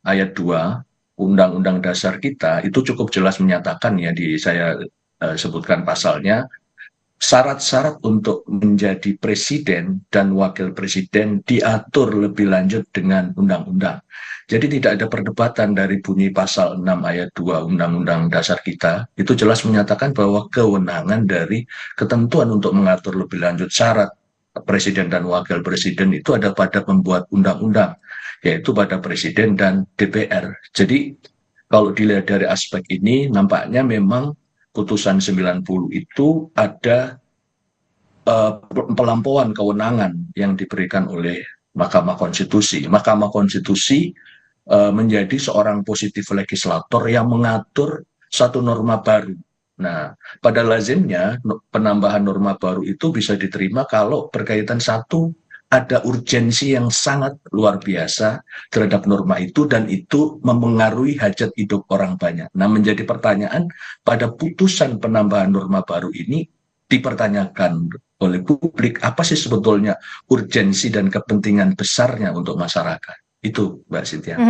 ayat 2 Undang-Undang Dasar kita itu cukup jelas menyatakan ya saya sebutkan pasalnya, syarat-syarat untuk menjadi presiden dan wakil presiden diatur lebih lanjut dengan undang-undang. Jadi tidak ada perdebatan dari bunyi pasal 6 ayat 2 Undang-Undang Dasar kita, itu jelas menyatakan bahwa kewenangan dari ketentuan untuk mengatur lebih lanjut syarat presiden dan wakil presiden itu ada pada pembuat undang-undang, yaitu pada presiden dan DPR. Jadi kalau dilihat dari aspek ini, nampaknya memang putusan 90 itu ada pelampauan kewenangan yang diberikan oleh Mahkamah Konstitusi. Mahkamah Konstitusi menjadi seorang positif legislator yang mengatur satu norma baru. Nah, pada lazimnya penambahan norma baru itu bisa diterima kalau berkaitan satu, ada urgensi yang sangat luar biasa terhadap norma itu dan itu memengaruhi hajat hidup orang banyak. Nah, menjadi pertanyaan pada putusan penambahan norma baru ini dipertanyakan oleh publik apa sih sebetulnya urgensi dan kepentingan besarnya untuk masyarakat. Itu Mbak Cynthia.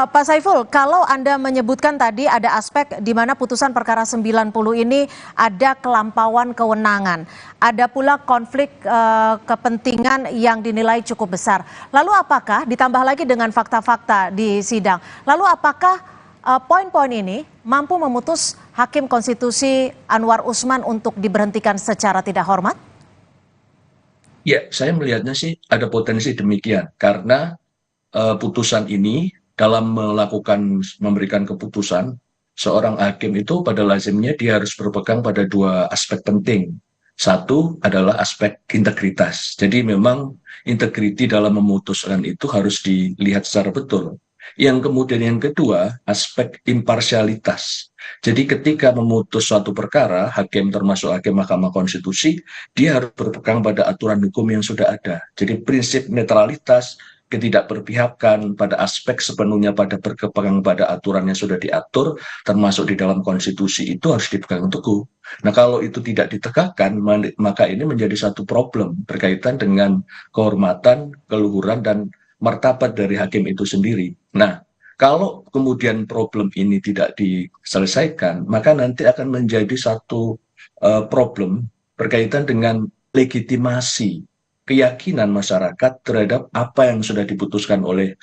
Pak Saiful, kalau Anda menyebutkan tadi ada aspek di mana putusan perkara 90 ini ada kelampauan kewenangan, ada pula konflik kepentingan yang dinilai cukup besar. Lalu apakah ditambah lagi dengan fakta-fakta di sidang, lalu apakah poin-poin ini mampu memutus Hakim Konstitusi Anwar Usman untuk diberhentikan secara tidak hormat? Ya, saya melihatnya sih ada potensi demikian karena putusan ini dalam memberikan keputusan, seorang hakim itu pada lazimnya dia harus berpegang pada dua aspek penting. Satu adalah aspek integritas. Jadi memang integriti dalam memutuskan itu harus dilihat secara betul. Yang kemudian yang kedua, aspek imparsialitas. Jadi ketika memutus suatu perkara, hakim termasuk hakim Mahkamah Konstitusi, dia harus berpegang pada aturan hukum yang sudah ada. Jadi prinsip netralitas, ketidakberpihakan pada aspek sepenuhnya pada berpegang pada aturan yang sudah diatur, termasuk di dalam konstitusi itu harus dipegang teguh. Nah kalau itu tidak ditegakkan, maka ini menjadi satu problem berkaitan dengan kehormatan, keluhuran, dan martabat dari hakim itu sendiri. Nah kalau kemudian problem ini tidak diselesaikan, maka nanti akan menjadi satu problem berkaitan dengan legitimasi keyakinan masyarakat terhadap apa yang sudah diputuskan oleh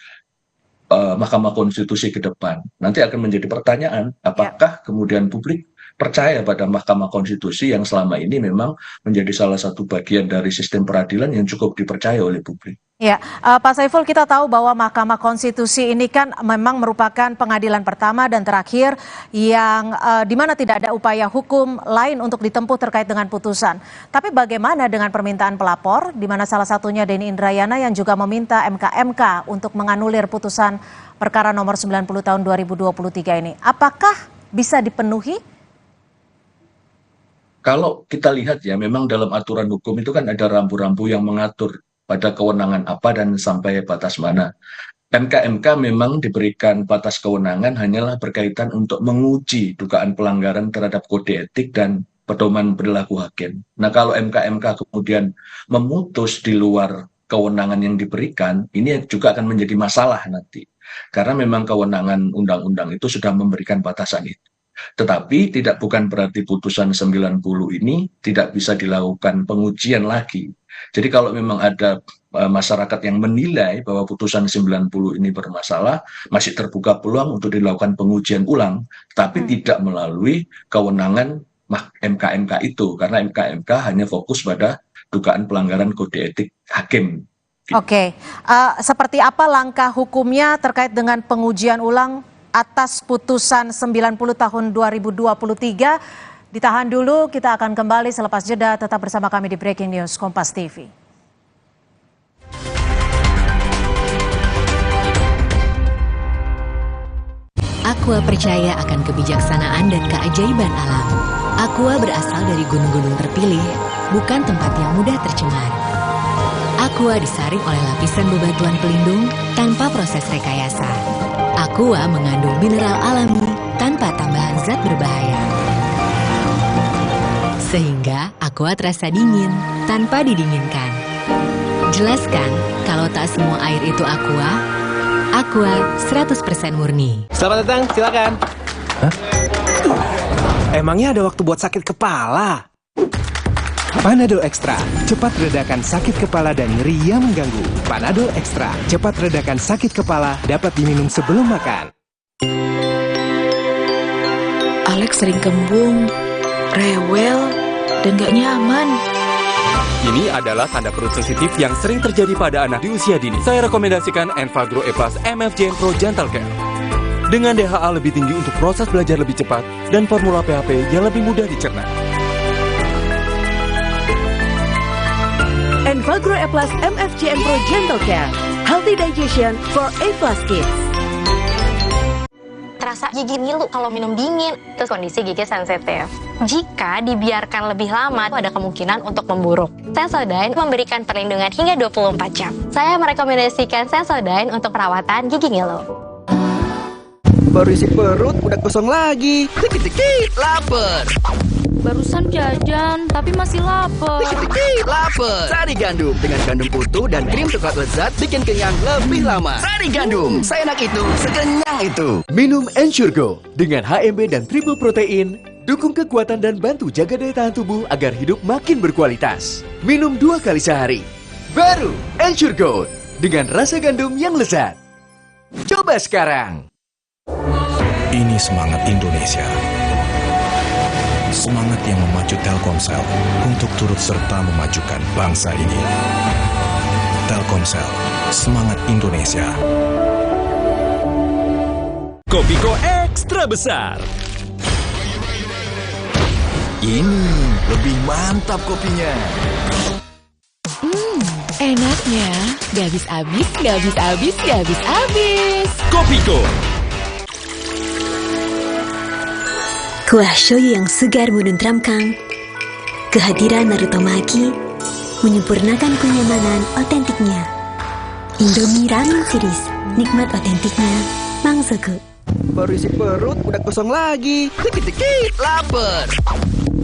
Mahkamah Konstitusi ke depan. Nanti akan menjadi pertanyaan, apakah kemudian publik percaya pada Mahkamah Konstitusi yang selama ini memang menjadi salah satu bagian dari sistem peradilan yang cukup dipercaya oleh publik. Ya, Pak Saiful, kita tahu bahwa Mahkamah Konstitusi ini kan memang merupakan pengadilan pertama dan terakhir yang di mana tidak ada upaya hukum lain untuk ditempuh terkait dengan putusan. Tapi bagaimana dengan permintaan pelapor, di mana salah satunya Denny Indrayana yang juga meminta MK untuk menganulir putusan perkara nomor 90 tahun 2023 ini. Apakah bisa dipenuhi? Kalau kita lihat ya, memang dalam aturan hukum itu kan ada rambu-rambu yang mengatur pada kewenangan apa dan sampai batas mana. MK memang diberikan batas kewenangan hanyalah berkaitan untuk menguji dugaan pelanggaran terhadap kode etik dan pedoman perilaku hakim. Nah kalau MK kemudian memutus di luar kewenangan yang diberikan, ini juga akan menjadi masalah nanti. Karena memang kewenangan undang-undang itu sudah memberikan batasan itu. Tetapi bukan berarti putusan 90 ini tidak bisa dilakukan pengujian lagi. Jadi kalau memang ada masyarakat yang menilai bahwa putusan 90 ini bermasalah, masih terbuka peluang untuk dilakukan pengujian ulang, tapi tidak melalui kewenangan MK itu, karena MK hanya fokus pada dugaan pelanggaran kode etik hakim. Oke, seperti apa langkah hukumnya terkait dengan pengujian ulang atas putusan 90 tahun 2023. Ditahan dulu, kita akan kembali selepas jeda. Tetap bersama kami di Breaking News Kompas TV. Aqua percaya akan kebijaksanaan dan keajaiban alam. Aqua berasal dari gunung-gunung terpilih, bukan tempat yang mudah tercemar. Aqua disaring oleh lapisan bebatuan pelindung tanpa proses rekayasa. Aqua mengandung mineral alami tanpa tambahan zat berbahaya. Sehingga Aqua terasa dingin tanpa didinginkan. Jelaskan kalau tak semua air itu Aqua. Aqua 100% murni. Selamat datang, silakan. Hah? Emangnya ada waktu buat sakit kepala? Panadol Extra, cepat redakan sakit kepala dan nyeri yang mengganggu. Panadol Extra, cepat redakan sakit kepala, dapat diminum sebelum makan. Alex sering kembung, rewel, dan gak nyaman. Ini adalah tanda perut sensitif yang sering terjadi pada anak di usia dini. Saya rekomendasikan Enfagrow E+ MFJN Pro Gentle Care. Dengan DHA lebih tinggi untuk proses belajar lebih cepat dan formula PHP yang lebih mudah dicerna. Enfagrow E+ MFJN Pro Gentle Care. Healthy digestion for A+ kids. Terasa gigi ngilu kalau minum dingin, terus kondisi gigi sensitif. Jika dibiarkan lebih lama, ada kemungkinan untuk memburuk. Sensodyne memberikan perlindungan hingga 24 jam. Saya merekomendasikan Sensodyne untuk perawatan gigi ngilu. Baru isi perut, udah kosong lagi. Dikit-dikit lapar. Barusan jajan, tapi masih lapar. Dikit-dikit lapar. Sari gandum dengan gandum utuh dan krim coklat lezat bikin kenyang lebih lama. Sari gandum, seenak itu, sekenyang itu. Minum Ensure Go dengan HMB dan triple protein, dukung kekuatan dan bantu jaga daya tahan tubuh agar hidup makin berkualitas. Minum 2 kali sehari. Baru Ensure Go dengan rasa gandum yang lezat. Coba sekarang. Ini semangat Indonesia. Semangat yang memacu Telkomsel untuk turut serta memajukan bangsa ini. Telkomsel, semangat Indonesia. Kopiko Ekstra Besar. Ini lebih mantap kopinya. Enaknya, gak habis-habis, gak habis-habis, gak habis-habis. Kopiko. Kuah shoyu yang segar menenteramkan. Kehadiran Narutomaki menyempurnakan kenyamanan otentiknya. Indomie Ramen Series, nikmat otentiknya, Mangsoku. Baru isi perut, udah kosong lagi. Dikit-dikit lapar.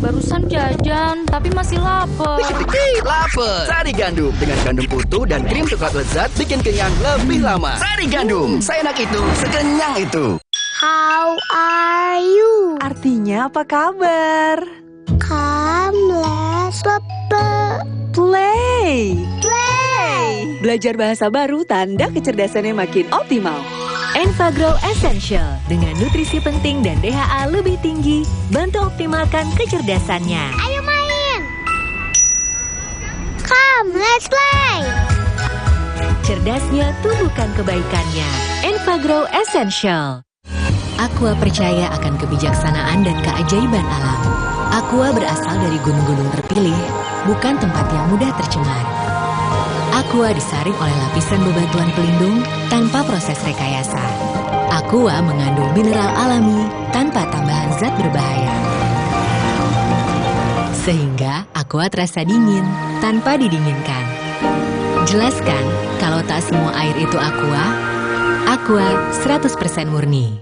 Barusan jajan, tapi masih lapar. Dikit-dikit lapar. Sari gandum dengan gandum utuh dan krim coklat lezat bikin kenyang lebih lama. Sari gandum, seenak itu, sekenyang itu. How are you? Artinya apa kabar? Come, let's Play. Belajar bahasa baru tanda kecerdasannya makin optimal. Enfagrow Essential dengan nutrisi penting dan DHA lebih tinggi, bantu optimalkan kecerdasannya. Ayo main. Come, let's play. Cerdasnya tumbuhkan kebaikannya. Enfagrow Essential. Aqua percaya akan kebijaksanaan dan keajaiban alam. Aqua berasal dari gunung-gunung terpilih, bukan tempat yang mudah tercemar. Aqua disaring oleh lapisan bebatuan pelindung tanpa proses rekayasa. Aqua mengandung mineral alami tanpa tambahan zat berbahaya. Sehingga Aqua terasa dingin tanpa didinginkan. Jelaskan kalau tak semua air itu Aqua. Aqua 100% murni.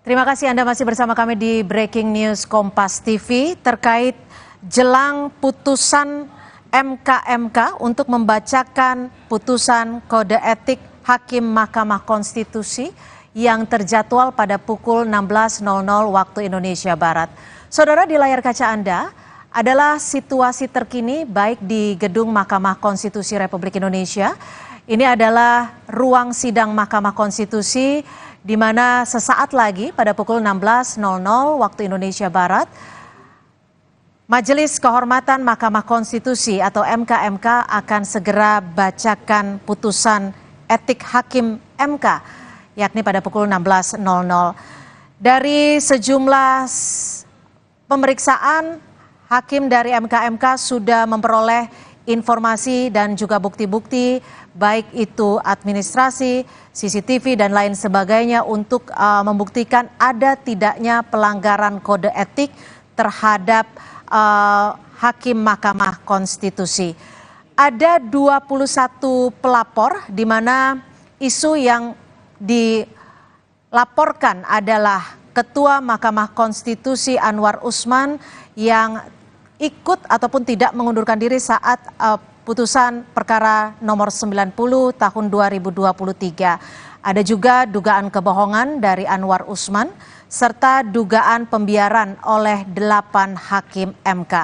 Terima kasih Anda masih bersama kami di Breaking News Kompas TV terkait jelang putusan MK untuk membacakan putusan kode etik Hakim Mahkamah Konstitusi yang terjadwal pada pukul 16.00 waktu Indonesia Barat. Saudara, di layar kaca Anda adalah situasi terkini baik di Gedung Mahkamah Konstitusi Republik Indonesia. Ini adalah ruang sidang Mahkamah Konstitusi di mana sesaat lagi pada pukul 16.00 waktu Indonesia Barat Majelis Kehormatan Mahkamah Konstitusi atau MK-MK akan segera bacakan putusan etik hakim MK, yakni pada pukul 16.00. Dari sejumlah pemeriksaan, hakim dari MK-MK sudah memperoleh informasi dan juga bukti-bukti, baik itu administrasi, CCTV, dan lain sebagainya untuk membuktikan ada tidaknya pelanggaran kode etik terhadap hakim Mahkamah Konstitusi. Ada 21 pelapor di mana isu yang dilaporkan adalah Ketua Mahkamah Konstitusi Anwar Usman yang ikut ataupun tidak mengundurkan diri saat putusan perkara nomor 90 tahun 2023. Ada juga dugaan kebohongan dari Anwar Usman serta dugaan pembiaran oleh 8 hakim MK.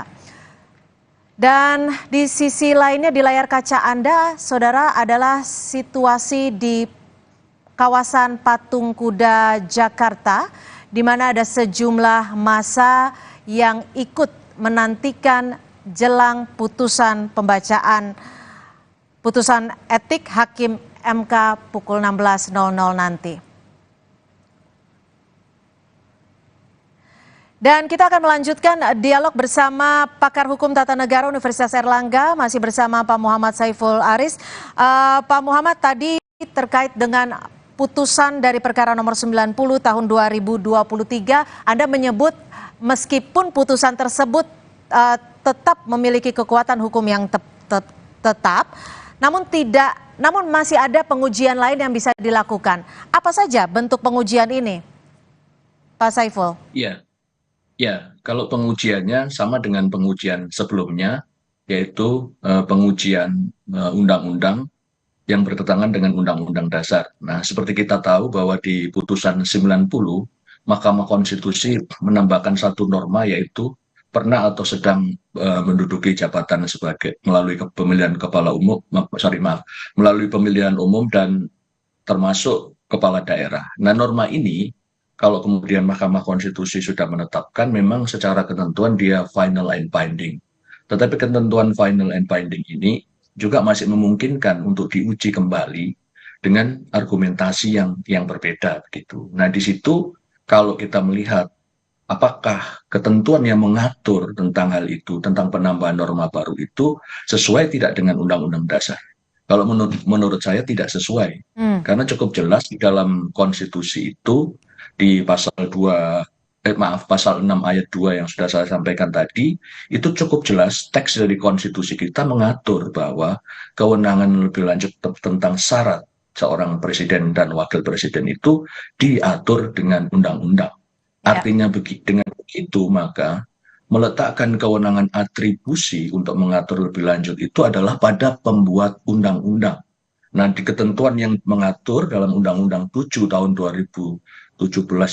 Dan di sisi lainnya di layar kaca Anda, saudara, adalah situasi di kawasan Patung Kuda Jakarta, di mana ada sejumlah massa yang ikut menantikan jelang putusan pembacaan putusan etik hakim MK pukul 16.00 nanti. Dan kita akan melanjutkan dialog bersama pakar hukum tata negara Universitas Airlangga, masih bersama Pak Muhammad Saiful Aris. Pak Muhammad, tadi terkait dengan putusan dari perkara nomor 90 tahun 2023, Anda menyebut meskipun putusan tersebut tetap memiliki kekuatan hukum yang tetap, namun masih ada pengujian lain yang bisa dilakukan. Apa saja bentuk pengujian ini, Pak Saiful? Ya, kalau pengujiannya sama dengan pengujian sebelumnya, yaitu pengujian undang-undang yang bertentangan dengan Undang-Undang Dasar. Nah, seperti kita tahu bahwa di putusan 90, Mahkamah Konstitusi menambahkan satu norma, yaitu pernah atau sedang menduduki jabatan sebagai melalui pemilihan kepala umum, melalui pemilihan umum dan termasuk kepala daerah. Nah, norma ini kalau kemudian Mahkamah Konstitusi sudah menetapkan, memang secara ketentuan dia final and binding. Tetapi ketentuan final and binding ini juga masih memungkinkan untuk diuji kembali dengan argumentasi yang berbeda begitu. Nah, di situ kalau kita melihat apakah ketentuan yang mengatur tentang hal itu, tentang penambahan norma baru itu sesuai tidak dengan Undang-Undang Dasar. Kalau menurut saya tidak sesuai. Karena cukup jelas di dalam konstitusi itu di pasal 6 ayat 2 yang sudah saya sampaikan tadi, itu cukup jelas teks dari konstitusi kita mengatur bahwa kewenangan lebih lanjut tentang syarat seorang presiden dan wakil presiden itu diatur dengan undang-undang. Artinya dengan begitu maka meletakkan kewenangan atribusi untuk mengatur lebih lanjut itu adalah pada pembuat undang-undang. Nah, di ketentuan yang mengatur dalam Undang-Undang 7 tahun 2017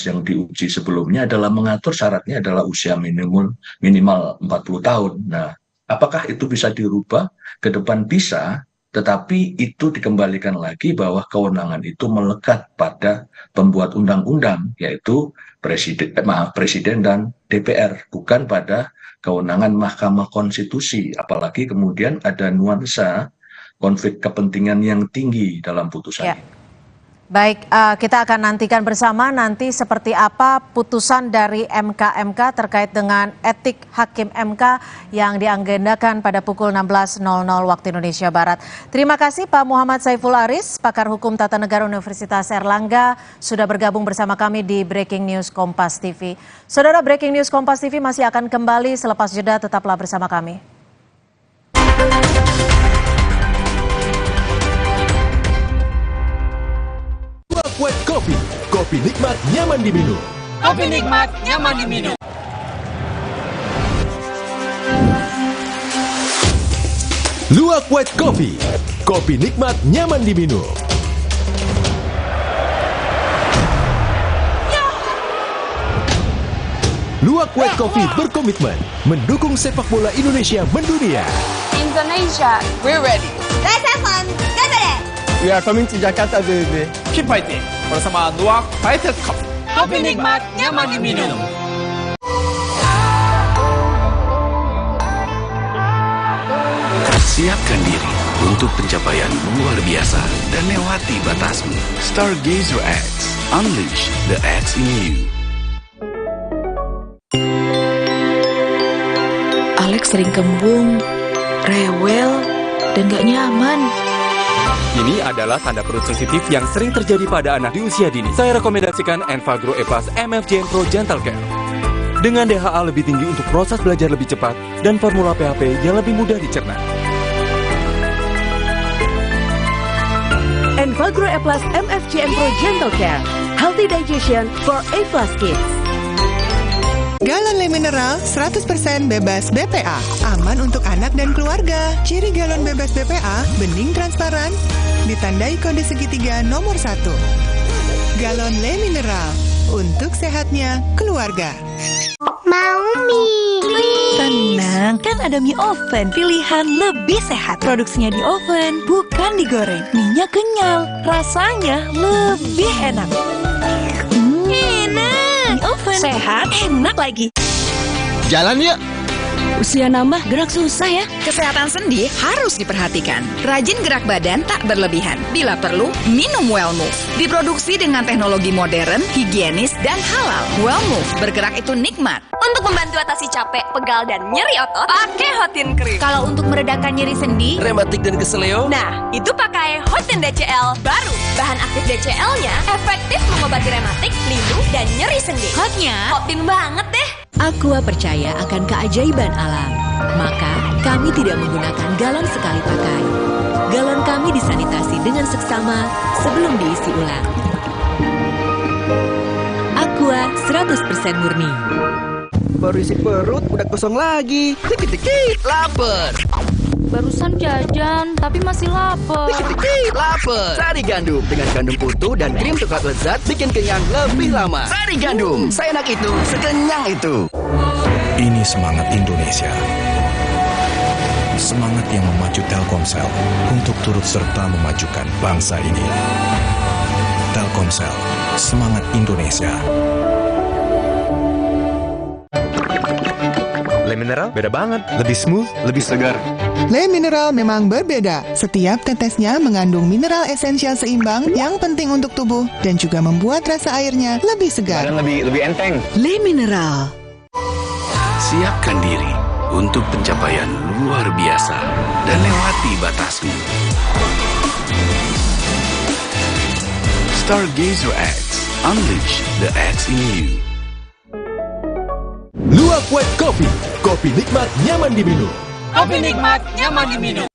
yang diuji sebelumnya adalah mengatur syaratnya adalah usia minimal 40 tahun. Nah, apakah itu bisa dirubah? Ke depan bisa, tetapi itu dikembalikan lagi bahwa kewenangan itu melekat pada pembuat undang-undang, yaitu Presiden dan DPR, bukan pada kewenangan Mahkamah Konstitusi. Apalagi kemudian ada nuansa konflik kepentingan yang tinggi dalam putusan. Baik, kita akan nantikan bersama nanti seperti apa putusan dari MK-MK terkait dengan etik hakim MK yang diagendakan pada pukul 16.00 waktu Indonesia Barat. Terima kasih Pak Muhammad Saiful Aris, pakar hukum tata negara Universitas Airlangga, sudah bergabung bersama kami di Breaking News Kompas TV. Saudara, Breaking News Kompas TV masih akan kembali selepas jeda, tetaplah bersama kami. White Coffee, kopi nikmat nyaman diminum. Kopi nikmat nyaman diminum. Luwak White Coffee, kopi nikmat nyaman diminum. Luwak White Coffee berkomitmen mendukung sepak bola Indonesia mendunia. Indonesia, we're ready. Let's have fun. We are coming to Jakarta, baby. Keep fighting bersama Luwak White Coffee. Kopi nikmat nyaman diminum. Siapkan diri untuk pencapaian luar biasa dan lewati batasmu. Stargazer X, unleash the X in you. Alex sering kembung, rewel, dan gak nyaman. Ini adalah tanda perut sensitif yang sering terjadi pada anak di usia dini. Saya rekomendasikan Enfagro E+ MFJN Pro Gentle Care. Dengan DHA lebih tinggi untuk proses belajar lebih cepat dan formula PHP yang lebih mudah dicerna. Enfagro E+ MFJN Pro Gentle Care. Healthy digestion for A+ kids. Galon Le Mineral 100% bebas BPA, aman untuk anak dan keluarga. Ciri galon bebas BPA, bening transparan, ditandai kode segitiga nomor 1. Galon Le Mineral, untuk sehatnya keluarga. Mau mie. Tenang, kan ada mie oven, pilihan lebih sehat. Produksinya di oven, bukan digoreng. Mie-nya kenyal, rasanya lebih enak. Enak, mie oven, sehat, enak lagi. Jalan yuk. Usia nambah, gerak susah ya. Kesehatan sendi harus diperhatikan. Rajin gerak badan tak berlebihan. Bila perlu, minum Wellmove. Diproduksi dengan teknologi modern, higienis, dan halal. Wellmove, bergerak itu nikmat. Untuk membantu atasi capek, pegal, dan nyeri otot, pakai Hotin Cream. Kalau untuk meredakan nyeri sendi, rematik dan keseleo, nah, itu pakai Hotin DCL baru. Bahan aktif DCL-nya efektif mengobati rematik, lindung, dan nyeri sendi. hotnya Hotin banget deh. Aqua percaya akan keajaiban alam, maka kami tidak menggunakan galon sekali pakai. Galon kami disanitasi dengan seksama sebelum diisi ulang. Aqua 100% murni. baru isi perut udah kosong lagi. Dikit-dikit lapar. Barusan jajan, tapi masih lapar. Dikit-dikit lapar. Sari gandum dengan gandum utuh dan krim coklat lezat bikin kenyang lebih lama. Sari gandum, seenak itu, sekenyang itu. Ini semangat Indonesia. Semangat yang memacu Telkomsel untuk turut serta memajukan bangsa ini. Telkomsel, semangat Indonesia. Le Mineral beda banget, lebih smooth, lebih segar. Le Mineral memang berbeda. Setiap tetesnya mengandung mineral esensial seimbang yang penting untuk tubuh dan juga membuat rasa airnya lebih segar. Dan lebih enteng. Le Mineral. Siapkan diri untuk pencapaian luar biasa dan lewati batasmu. Stargazer X, unleash the X in you. Luwak White Coffee, kopi nikmat nyaman diminum. Kopi nikmat, nyaman diminum.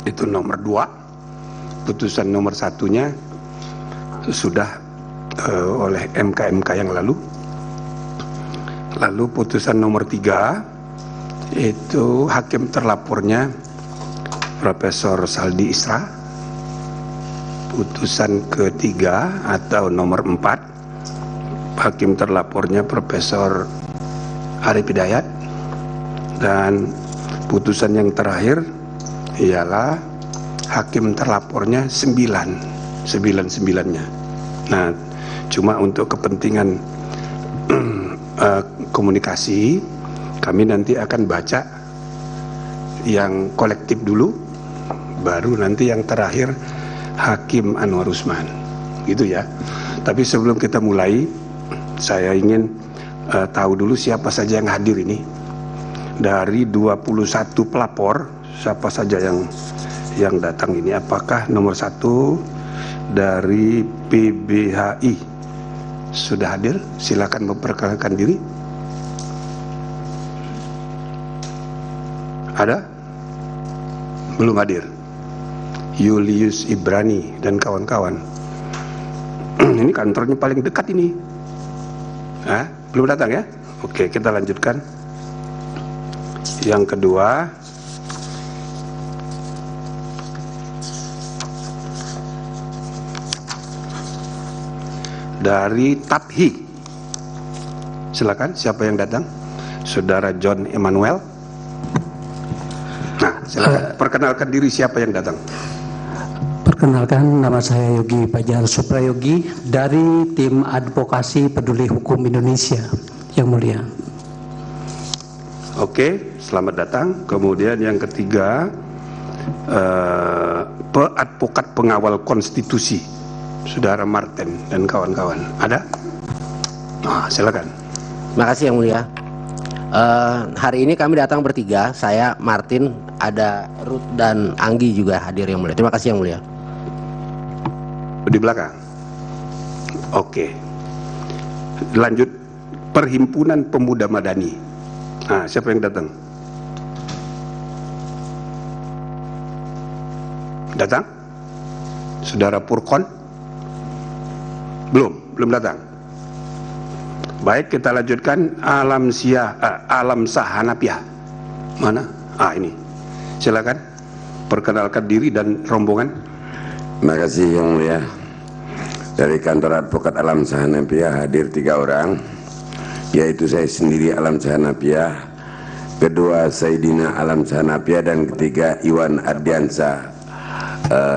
Itu nomor 2. Putusan nomor 1-nya sudah oleh MK yang lalu. Lalu putusan nomor 3 itu hakim terlapornya Profesor Saldi Isra. Putusan ketiga atau nomor 4 hakim terlapornya Profesor Arif Hidayat. Dan putusan yang terakhir ialah hakim terlapornya 9-9-nya. Nah, cuma untuk kepentingan komunikasi, kami nanti akan baca yang kolektif dulu, baru nanti yang terakhir Hakim Anwar Usman, gitu ya. Tapi sebelum kita mulai, saya ingin tahu dulu siapa saja yang hadir ini. Dari 21 pelapor, siapa saja yang datang ini? Apakah nomor 1 dari PBHI sudah hadir? Silakan memperkenalkan diri. Ada? Belum hadir. Julius Ibrani dan kawan-kawan. Ini kantornya paling dekat ini. Hah? Belum datang ya? Oke, kita lanjutkan. Yang kedua, dari TAPHI. Silakan, siapa yang datang? Saudara John Emmanuel. Nah, silakan perkenalkan diri, siapa yang datang? Perkenalkan, nama saya Yogi Fajar Suprayogi dari tim advokasi peduli hukum Indonesia, Yang Mulia. Oke, selamat datang. Kemudian yang ketiga, advokat pengawal konstitusi, Saudara Martin dan kawan-kawan. Ada? Nah, silakan. Terima kasih Yang Mulia. Hari ini kami datang bertiga, saya, Martin, ada Ruth dan Anggi juga hadir Yang Mulia. Terima kasih Yang Mulia. Di belakang. Oke. Lanjut, Perhimpunan Pemuda Madani. Nah, siapa yang datang? Datang? Saudara Purkon? Belum datang. Baik, kita lanjutkan. Alam Sahanapiah. Mana? Ini. Silakan perkenalkan diri dan rombongan. Terima kasih Yang Mulia. Dari kantor advokat Alam Sahanapiah hadir 3 orang, yaitu saya sendiri Alam Sahanapiah, kedua Saidina Alam Sahanapiah, dan ketiga Iwan Ardiansa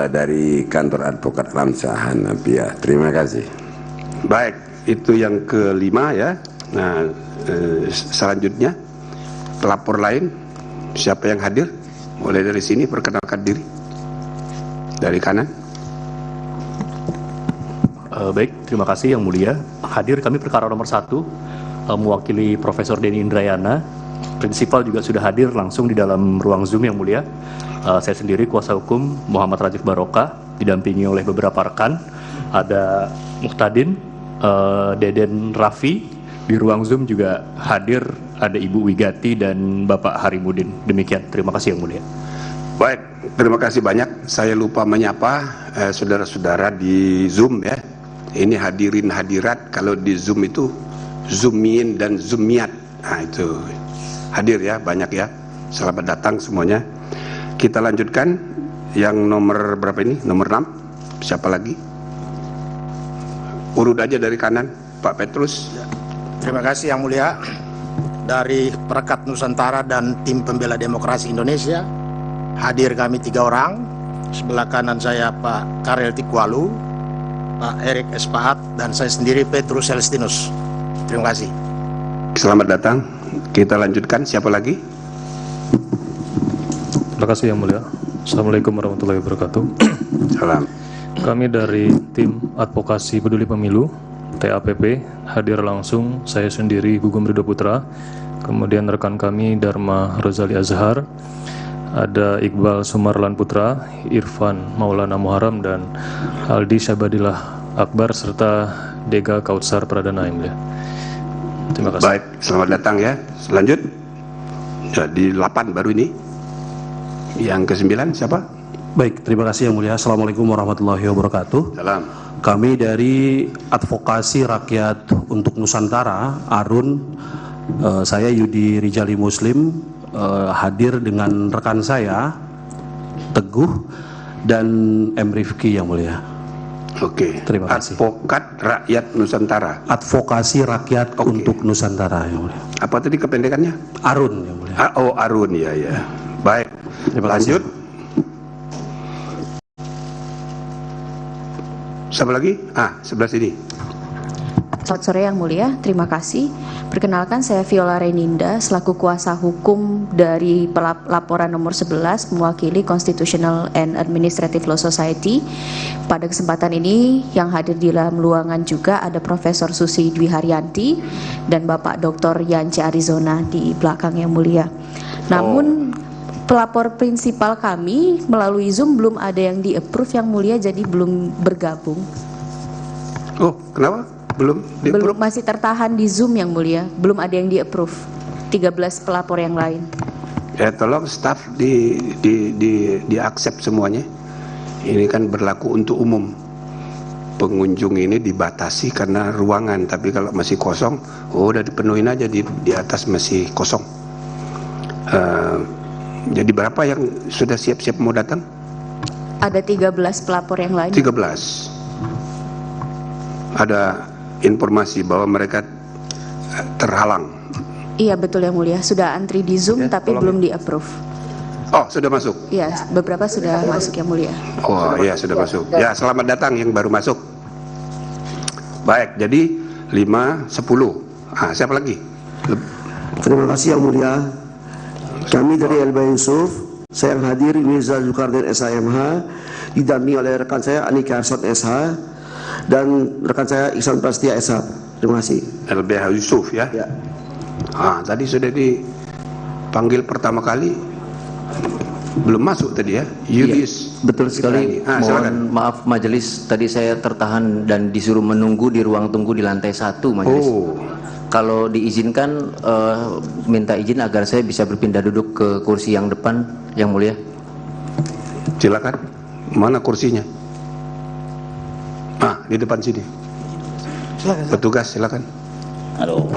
dari kantor advokat Alam Sahanapiah. Terima kasih. Baik, itu yang kelima ya. Nah, selanjutnya pelapor lain, siapa yang hadir? Mulai dari sini, perkenalkan diri. Dari kanan. Baik, terima kasih Yang Mulia. Hadir kami perkara nomor 1, mewakili Profesor Denny Indrayana. Prinsipal juga sudah hadir langsung di dalam ruang Zoom Yang Mulia. Saya sendiri kuasa hukum Muhammad Rajif Barokah, didampingi oleh beberapa rekan. Ada Muhtadin, Deden Raffi. Di ruang Zoom juga hadir ada Ibu Wigati dan Bapak Harimudin. Demikian, terima kasih Yang Mulia. Baik, terima kasih banyak. Saya lupa menyapa saudara-saudara di Zoom ya. Ini hadirin hadirat, kalau di Zoom itu Zoomin dan Zoomiat. Nah itu hadir ya, banyak ya. Selamat datang semuanya. Kita lanjutkan yang nomor berapa ini? Nomor 6. Siapa lagi? Urut aja dari kanan, Pak Petrus. Terima kasih Yang Mulia. Dari Perekat Nusantara dan Tim Pembela Demokrasi Indonesia, hadir kami 3 orang. Sebelah kanan saya Pak Karel Tikwalu, Pak Erik Espaat, dan saya sendiri Petrus Celestinus. Terima kasih. Selamat datang. Kita lanjutkan. Siapa lagi? Terima kasih Yang Mulia. Assalamualaikum warahmatullahi wabarakatuh. Salam. Kami dari tim advokasi peduli pemilu TAPP hadir langsung, saya sendiri Gugum Ridho Putra, kemudian rekan kami Dharma Rozali Azhar, ada Iqbal Sumarlan Putra, Irfan Maulana Muharam, dan Aldi Syabadillah Akbar, serta Dega Kautsar Pradana Yang Mulia. Terima kasih. Baik, selamat datang ya. Lanjut. Jadi 8 baru ini. Yang ke-9 siapa? Baik, terima kasih Yang Mulia. Assalamualaikum warahmatullahi wabarakatuh. Salam. Kami dari Advokasi Rakyat untuk Nusantara, ARUN, saya Yudi Rijali Muslim, hadir dengan rekan saya, Teguh, dan M. Rifki Yang Mulia. Oke, terima kasih. Advokat Rakyat Nusantara. Advokasi Rakyat untuk Nusantara Yang Mulia. Apa tadi kependekannya? ARUN Yang Mulia. Oh, ARUN, ya ya. Baik, lanjut. Siapa lagi? Sebelah sini. Selamat sore Yang Mulia, terima kasih. Perkenalkan saya Viola Reninda selaku kuasa hukum dari laporan nomor 11 mewakili Constitutional and Administrative Law Society. Pada kesempatan ini yang hadir di dalam ruangan juga ada Profesor Susi Dwi Haryanti dan Bapak Dr. Yance Arizona di belakang Yang Mulia. Namun pelapor prinsipal kami melalui Zoom belum ada yang di-approve Yang Mulia, jadi belum bergabung. Oh, kenapa? Belum masih tertahan di Zoom Yang Mulia, belum ada yang di-approve. 13 pelapor yang lain. Ya, tolong staf di accept semuanya. Ini kan berlaku untuk umum. Pengunjung ini dibatasi karena ruangan, tapi kalau masih kosong, udah dipenuhin aja, di atas masih kosong. Jadi berapa yang sudah siap-siap mau datang? Ada 13 pelapor yang lain. 13. Ada informasi bahwa mereka terhalang. Iya betul Yang Mulia, sudah antri di Zoom ya, tapi belum di-approve. Oh, sudah masuk? Ya, beberapa sudah masuk yang mulia. Oh iya, sudah masuk. Ya, selamat datang yang baru masuk. Baik, jadi 5, 10. Siapa lagi? Terima kasih yang mulia. Kami dari LB Yusuf, saya yang hadir Mirza Zulkarnain SHMH, didampingi oleh rekan saya Anika Arsot SH dan rekan saya Ihsan Prastia SH. Terima kasih. LBH Yusuf ya? Ya. Tadi sudah dipanggil pertama kali. Belum masuk tadi ya, Yudis. Betul sekali. Silakan. Mohon maaf majelis, tadi saya tertahan dan disuruh menunggu di ruang tunggu di lantai 1 majelis. Kalau diizinkan, minta izin agar saya bisa berpindah duduk ke kursi yang depan, yang mulia. Silakan. Mana kursinya? Di depan sini. Silakan. Petugas silakan. Halo.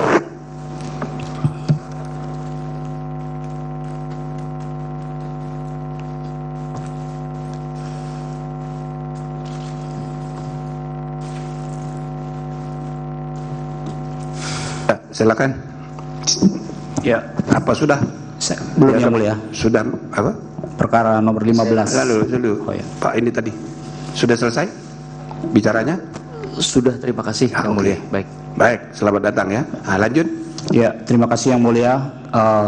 Silakan. Ya. Apa sudah? Belum yang mulia. Sudah apa? Perkara nomor 15. Lalu. Oh, ya. Pak ini tadi. Sudah selesai bicaranya? Sudah, terima kasih yang mulia. Baik, selamat datang ya. Lanjut. Ya, terima kasih yang mulia.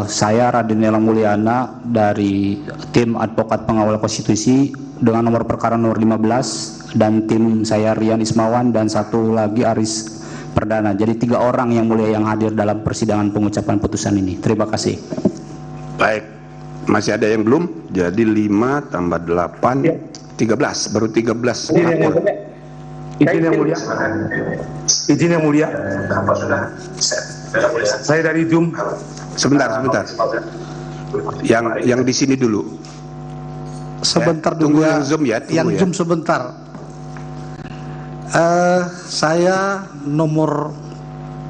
Saya Raden Elang Mulyana dari tim advokat pengawal konstitusi dengan nomor perkara nomor 15 dan tim saya Rian Ismawan dan satu lagi Aris Perdana. Jadi 3 orang yang mulia yang hadir dalam persidangan pengucapan putusan ini. Terima kasih. Baik, masih ada yang belum? Jadi 5 tambah 8, 13. Baru 13 lapor. Izin yang mulia. Izin yang mulia. Saya dari Zoom. Sebentar. Yang di sini dulu. Sebentar tunggu dulu yang Zoom ya. Yang Zoom sebentar. Saya nomor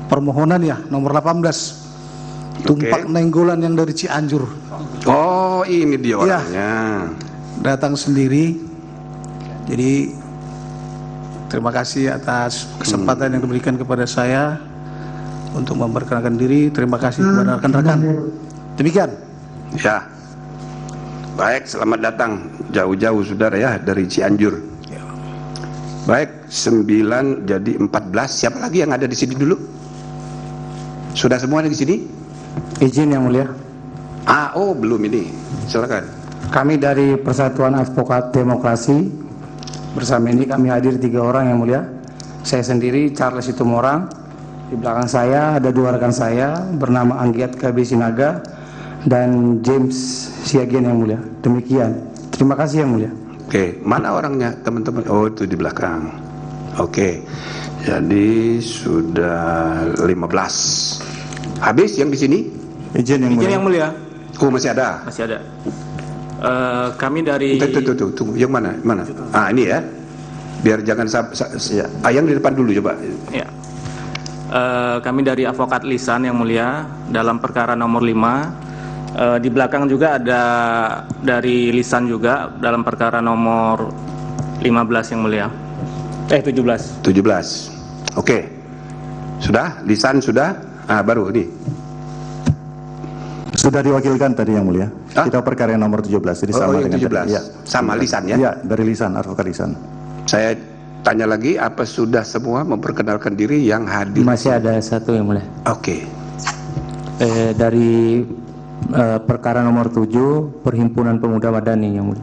permohonan ya, nomor 18. Tumpak Nenggolan yang dari Cianjur. Oh, ini dia orangnya. Datang sendiri. Jadi terima kasih atas kesempatan yang diberikan kepada saya untuk memperkenalkan diri. Terima kasih kepada rekan-rekan. Demikian. Ya. Baik, selamat datang jauh-jauh saudara ya dari Cianjur. Baik, 9 jadi 14. Siapa lagi yang ada di sini dulu? Sudah semua di sini? Izin yang mulia. Belum ini. Silakan. Kami dari Persatuan Advokat Demokrasi. Bersama ini kami hadir 3 orang yang mulia. Saya sendiri Charles Situmorang. Di belakang saya ada 2 rekan saya bernama Anggiat KB Sinaga dan James Siagian yang mulia. Demikian. Terima kasih yang mulia. Oke, mana orangnya teman-teman? Oh, itu di belakang. Oke, jadi sudah 15. Habis yang di sini? Izin yang mulia. Oh, masih ada? Masih ada. Kami dari... Tunggu. Yang mana? Ini ya. Biar jangan yang di depan dulu coba. Ya. Kami dari Advokat Lisan yang mulia dalam perkara nomor 5. Di belakang juga ada dari Lisan juga dalam perkara nomor 15 yang mulia. 17. Oke. Sudah? Lisan sudah? Baru ini. Sudah diwakilkan tadi yang mulia. Kita perkara yang nomor 17. Jadi sama dengan 17. Ya. Sama Lisan ya? Iya, dari Lisan, Advokat Lisan. Saya tanya lagi, apa sudah semua memperkenalkan diri yang hadir? Masih ada 1 yang mulia. Oke. Dari perkara nomor 7 Perhimpunan Pemuda Madani yang mulia.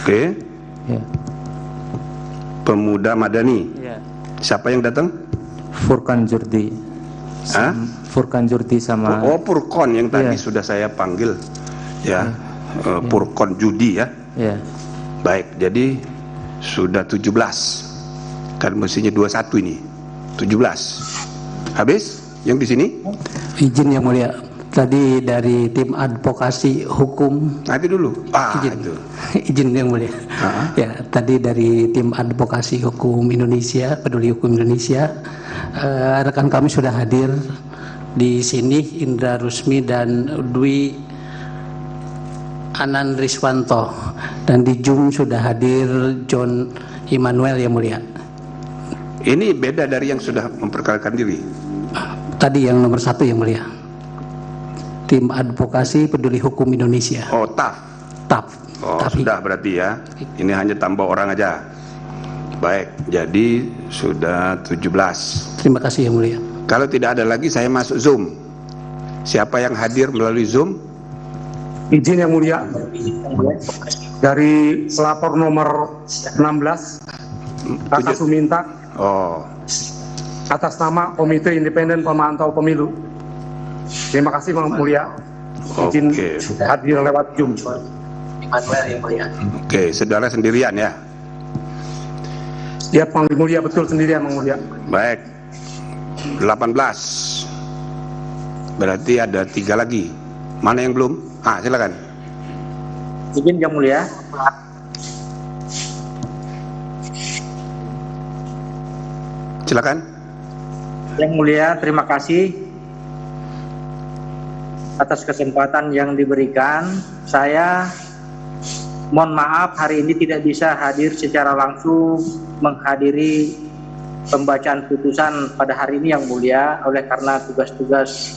Oke. Ya. Pemuda Madani. Ya. Siapa yang datang? Furkan Jurdi. Furkan Jurdi sama. Purkon yang tadi sudah saya panggil. Ya. Purkon Judi ya. Ya. Baik, jadi sudah 17. Kan mestinya 21 ini. 17. Habis yang di sini? Izin yang mulia. Tadi dari tim advokasi hukum. Nanti dulu. Izin yang mulia. Ya, tadi dari tim advokasi hukum Indonesia, Peduli Hukum Indonesia. Rekan kami sudah hadir di sini, Indra Rusmi dan Dwi Anan Riswanto, dan di Zoom sudah hadir John Immanuel yang mulia. Ini beda dari yang sudah memperkenalkan diri. Tadi yang nomor 1 yang mulia. Tim Advokasi Peduli Hukum Indonesia. Oh, TAF. TAF. Oh, sudah berarti ya. Ini hanya tambah orang aja. Baik, jadi sudah 17. Terima kasih Yang Mulia. Kalau tidak ada lagi saya masuk Zoom. Siapa yang hadir melalui Zoom? Izin Yang Mulia. Dari pelapor nomor 16 atas meminta atas nama Komite Independen Pemantau Pemilu. Terima kasih Yang Mulia. Izin hadir lewat Zoom. Oke, saudara sendirian ya? Ya, Yang Mulia, betul sendirian Yang Mulia. Baik, 18. Berarti ada 3 lagi. Mana yang belum? Silakan. Izin Yang Mulia. Silakan. Yang Mulia, terima kasih atas kesempatan yang diberikan. Saya mohon maaf hari ini tidak bisa hadir secara langsung menghadiri pembacaan putusan pada hari ini Yang Mulia, oleh karena tugas-tugas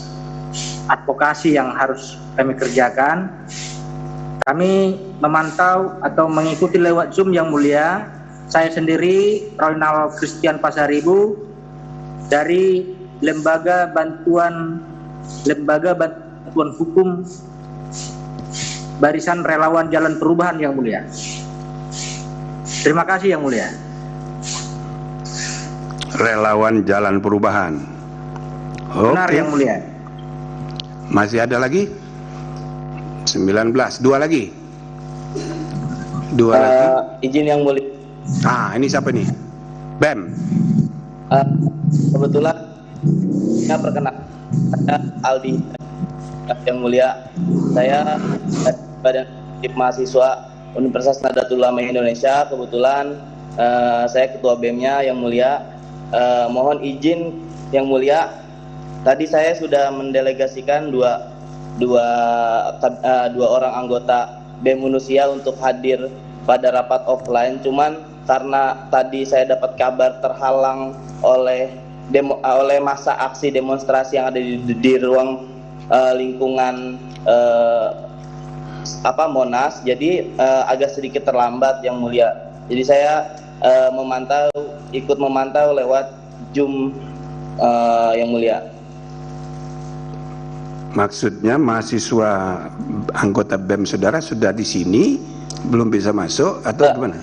advokasi yang harus kami kerjakan. Kami memantau atau mengikuti lewat Zoom Yang Mulia. Saya sendiri Ronald Christian Pasaribu dari Lembaga Bantuan Hukum Barisan Relawan Jalan Perubahan Yang Mulia. Terima kasih Yang Mulia. Relawan Jalan Perubahan. Benar Yang Mulia. Masih ada lagi? 19. 2 lagi. 2 lagi. Izin Yang Mulia. Ini siapa nih? BEM. Kebetulan saya perkenalkan, saya Aldi Yang Mulia. Saya Badan Eksekutif Mahasiswa Universitas Nahdlatul Ulama Indonesia. Kebetulan saya ketua BEM-nya Yang Mulia. Mohon izin Yang Mulia, tadi saya sudah mendelegasikan dua orang anggota BEM Unusia untuk hadir pada rapat offline. Cuman karena tadi saya dapat kabar terhalang oleh masa aksi demonstrasi yang ada di ruang lingkungan Monas, jadi agak sedikit terlambat Yang Mulia. Jadi saya ikut memantau lewat Zoom Yang Mulia. Maksudnya mahasiswa anggota BEM saudara sudah di sini, belum bisa masuk atau gimana?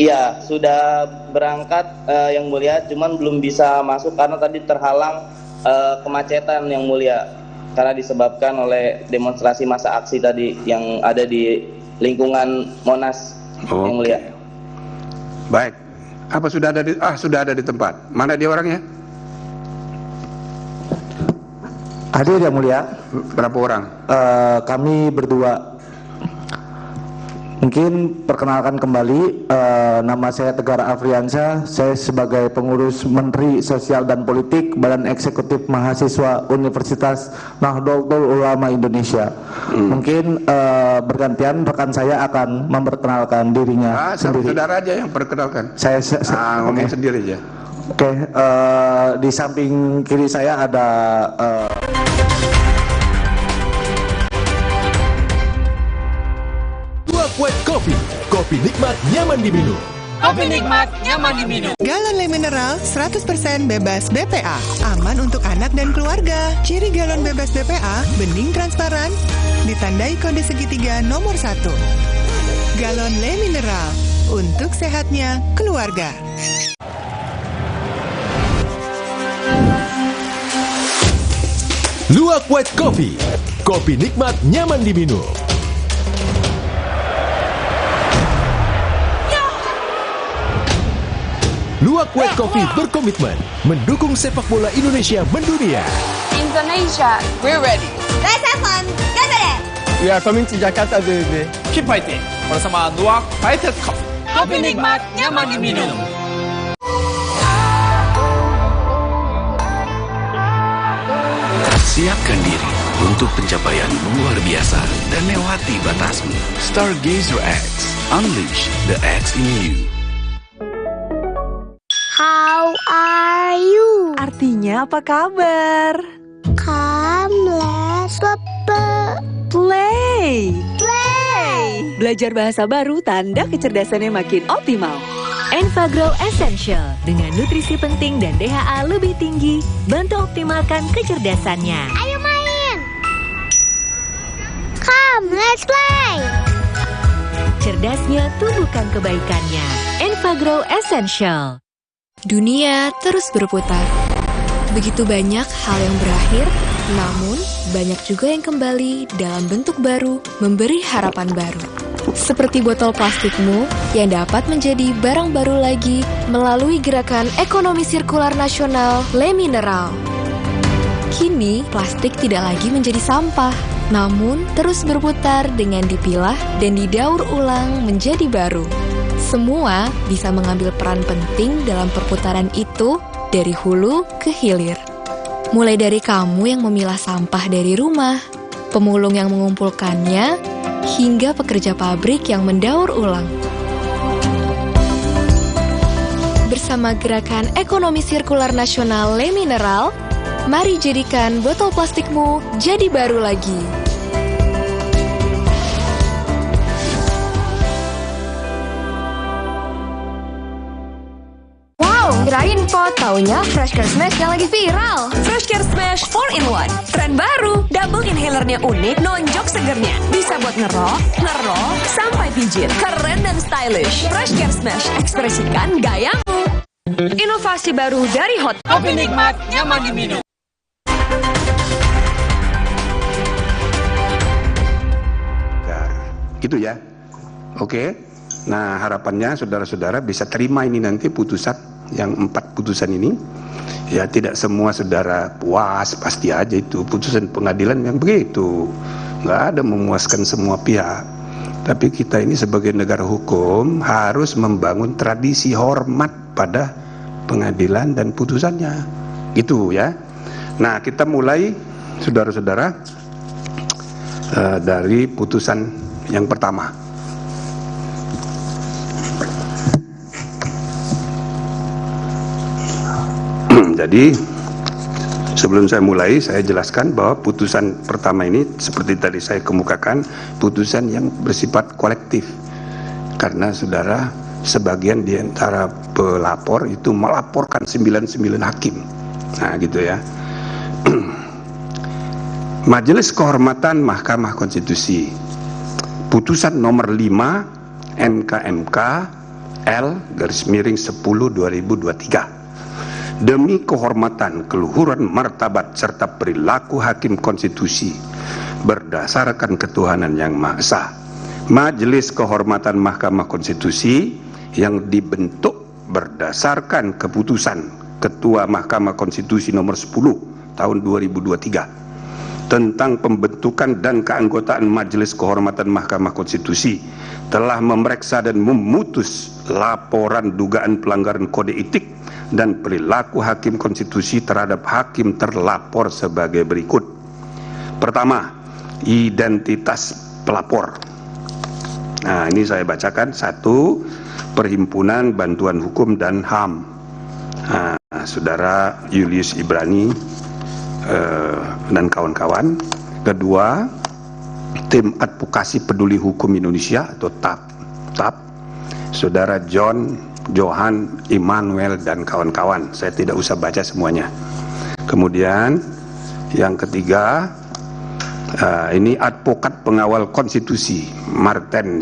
Iya, sudah berangkat Yang Mulia, cuman belum bisa masuk karena tadi terhalang kemacetan Yang Mulia, karena disebabkan oleh demonstrasi masa aksi tadi yang ada di lingkungan Monas Yang Mulia. Baik, apa sudah ada di tempat? Mana dia orangnya? Hadir Yang Mulia. Berapa orang? Kami berdua. Mungkin perkenalkan kembali, nama saya Tegar Afriansyah. Saya sebagai pengurus Menteri Sosial dan Politik Badan Eksekutif Mahasiswa Universitas Nahdlatul Ulama Indonesia. Mungkin bergantian rekan saya akan memperkenalkan dirinya sendiri. Saudara aja yang perkenalkan. Saya ngomong sendiri aja. Di samping kiri saya ada Kuat kopi, kopi nikmat nyaman diminum. Kopi nikmat, nyaman diminum. Galon Le Mineral 100% bebas BPA. Aman untuk anak dan keluarga. Ciri galon bebas BPA, bening transparan, ditandai kode segitiga nomor 1. Galon Le Mineral, untuk sehatnya keluarga. Luwak White Coffee, kopi nikmat nyaman diminum. Luwak White Coffee berkomitmen mendukung sepak bola Indonesia mendunia. Indonesia, we're ready. Let's have fun. Gathering. We are coming to Jakarta, baby. Keep fighting bersama Luwak White Coffee. Kopi nikmat, nyaman diminum. Siapkan diri untuk pencapaian luar biasa dan lewati batasmu. Stargazer X, unleash the X in you. How are you? Artinya apa kabar? Come, let's Play. Belajar bahasa baru tanda kecerdasannya makin optimal. Enfagrow Essential dengan nutrisi penting dan DHA lebih tinggi, bantu optimalkan kecerdasannya. Ayo main. Come, let's play. Cerdasnya tumbuhkan kebaikannya. Enfagrow Essential. Dunia terus berputar. Begitu banyak hal yang berakhir, namun banyak juga yang kembali dalam bentuk baru, memberi harapan baru. Seperti botol plastikmu yang dapat menjadi barang baru lagi melalui gerakan ekonomi sirkular nasional Le Mineral. Kini, plastik tidak lagi menjadi sampah, namun terus berputar dengan dipilah dan didaur ulang menjadi baru. Semua bisa mengambil peran penting dalam perputaran itu dari hulu ke hilir. Mulai dari kamu yang memilah sampah dari rumah, pemulung yang mengumpulkannya, hingga pekerja pabrik yang mendaur ulang. Bersama gerakan ekonomi sirkular nasional Le Mineral, mari jadikan botol plastikmu jadi baru lagi. Kirain pot, taunya Fresh Care Smash yang lagi viral. Fresh Care Smash 4-in-1, tren baru. Double inhalernya unik, nonjok segernya. Bisa buat ngerok, sampai pijit. Keren dan stylish. Fresh Care Smash, ekspresikan gayamu. Inovasi baru dari Hot. Kopi nikmat, nyaman diminum. Gitu ya. Oke. Nah, harapannya saudara-saudara bisa terima ini nanti putusan yang 4 putusan ini. Ya, tidak semua saudara puas, pasti aja itu putusan pengadilan yang begitu. Nggak ada memuaskan semua pihak. Tapi kita ini sebagai negara hukum harus membangun tradisi hormat pada pengadilan dan putusannya. Gitu ya. Nah, kita mulai saudara-saudara dari putusan yang pertama. Jadi sebelum saya mulai, saya jelaskan bahwa putusan pertama ini seperti tadi saya kemukakan, putusan yang bersifat kolektif. Karena saudara, sebagian di antara pelapor itu melaporkan 99 hakim. Nah gitu ya. Majelis Kehormatan Mahkamah Konstitusi, putusan nomor 5 MKMK L/10/2023. Demi kehormatan, keluhuran, martabat, serta perilaku hakim konstitusi berdasarkan ketuhanan yang Maha Esa, Majelis Kehormatan Mahkamah Konstitusi yang dibentuk berdasarkan keputusan Ketua Mahkamah Konstitusi nomor 10 tahun 2023 tentang pembentukan dan keanggotaan Majelis Kehormatan Mahkamah Konstitusi telah memeriksa dan memutus laporan dugaan pelanggaran kode etik dan perilaku hakim konstitusi terhadap hakim terlapor sebagai berikut. Pertama, identitas pelapor. Nah, ini saya bacakan. 1, Perhimpunan Bantuan Hukum dan HAM. Nah, saudara Julius Ibrani dan kawan-kawan. Kedua, Tim Advokasi Peduli Hukum Indonesia atau TAP. Saudara Johan Immanuel dan kawan-kawan. Saya tidak usah baca semuanya. Kemudian yang ketiga, ini Advokat Pengawal Konstitusi Martin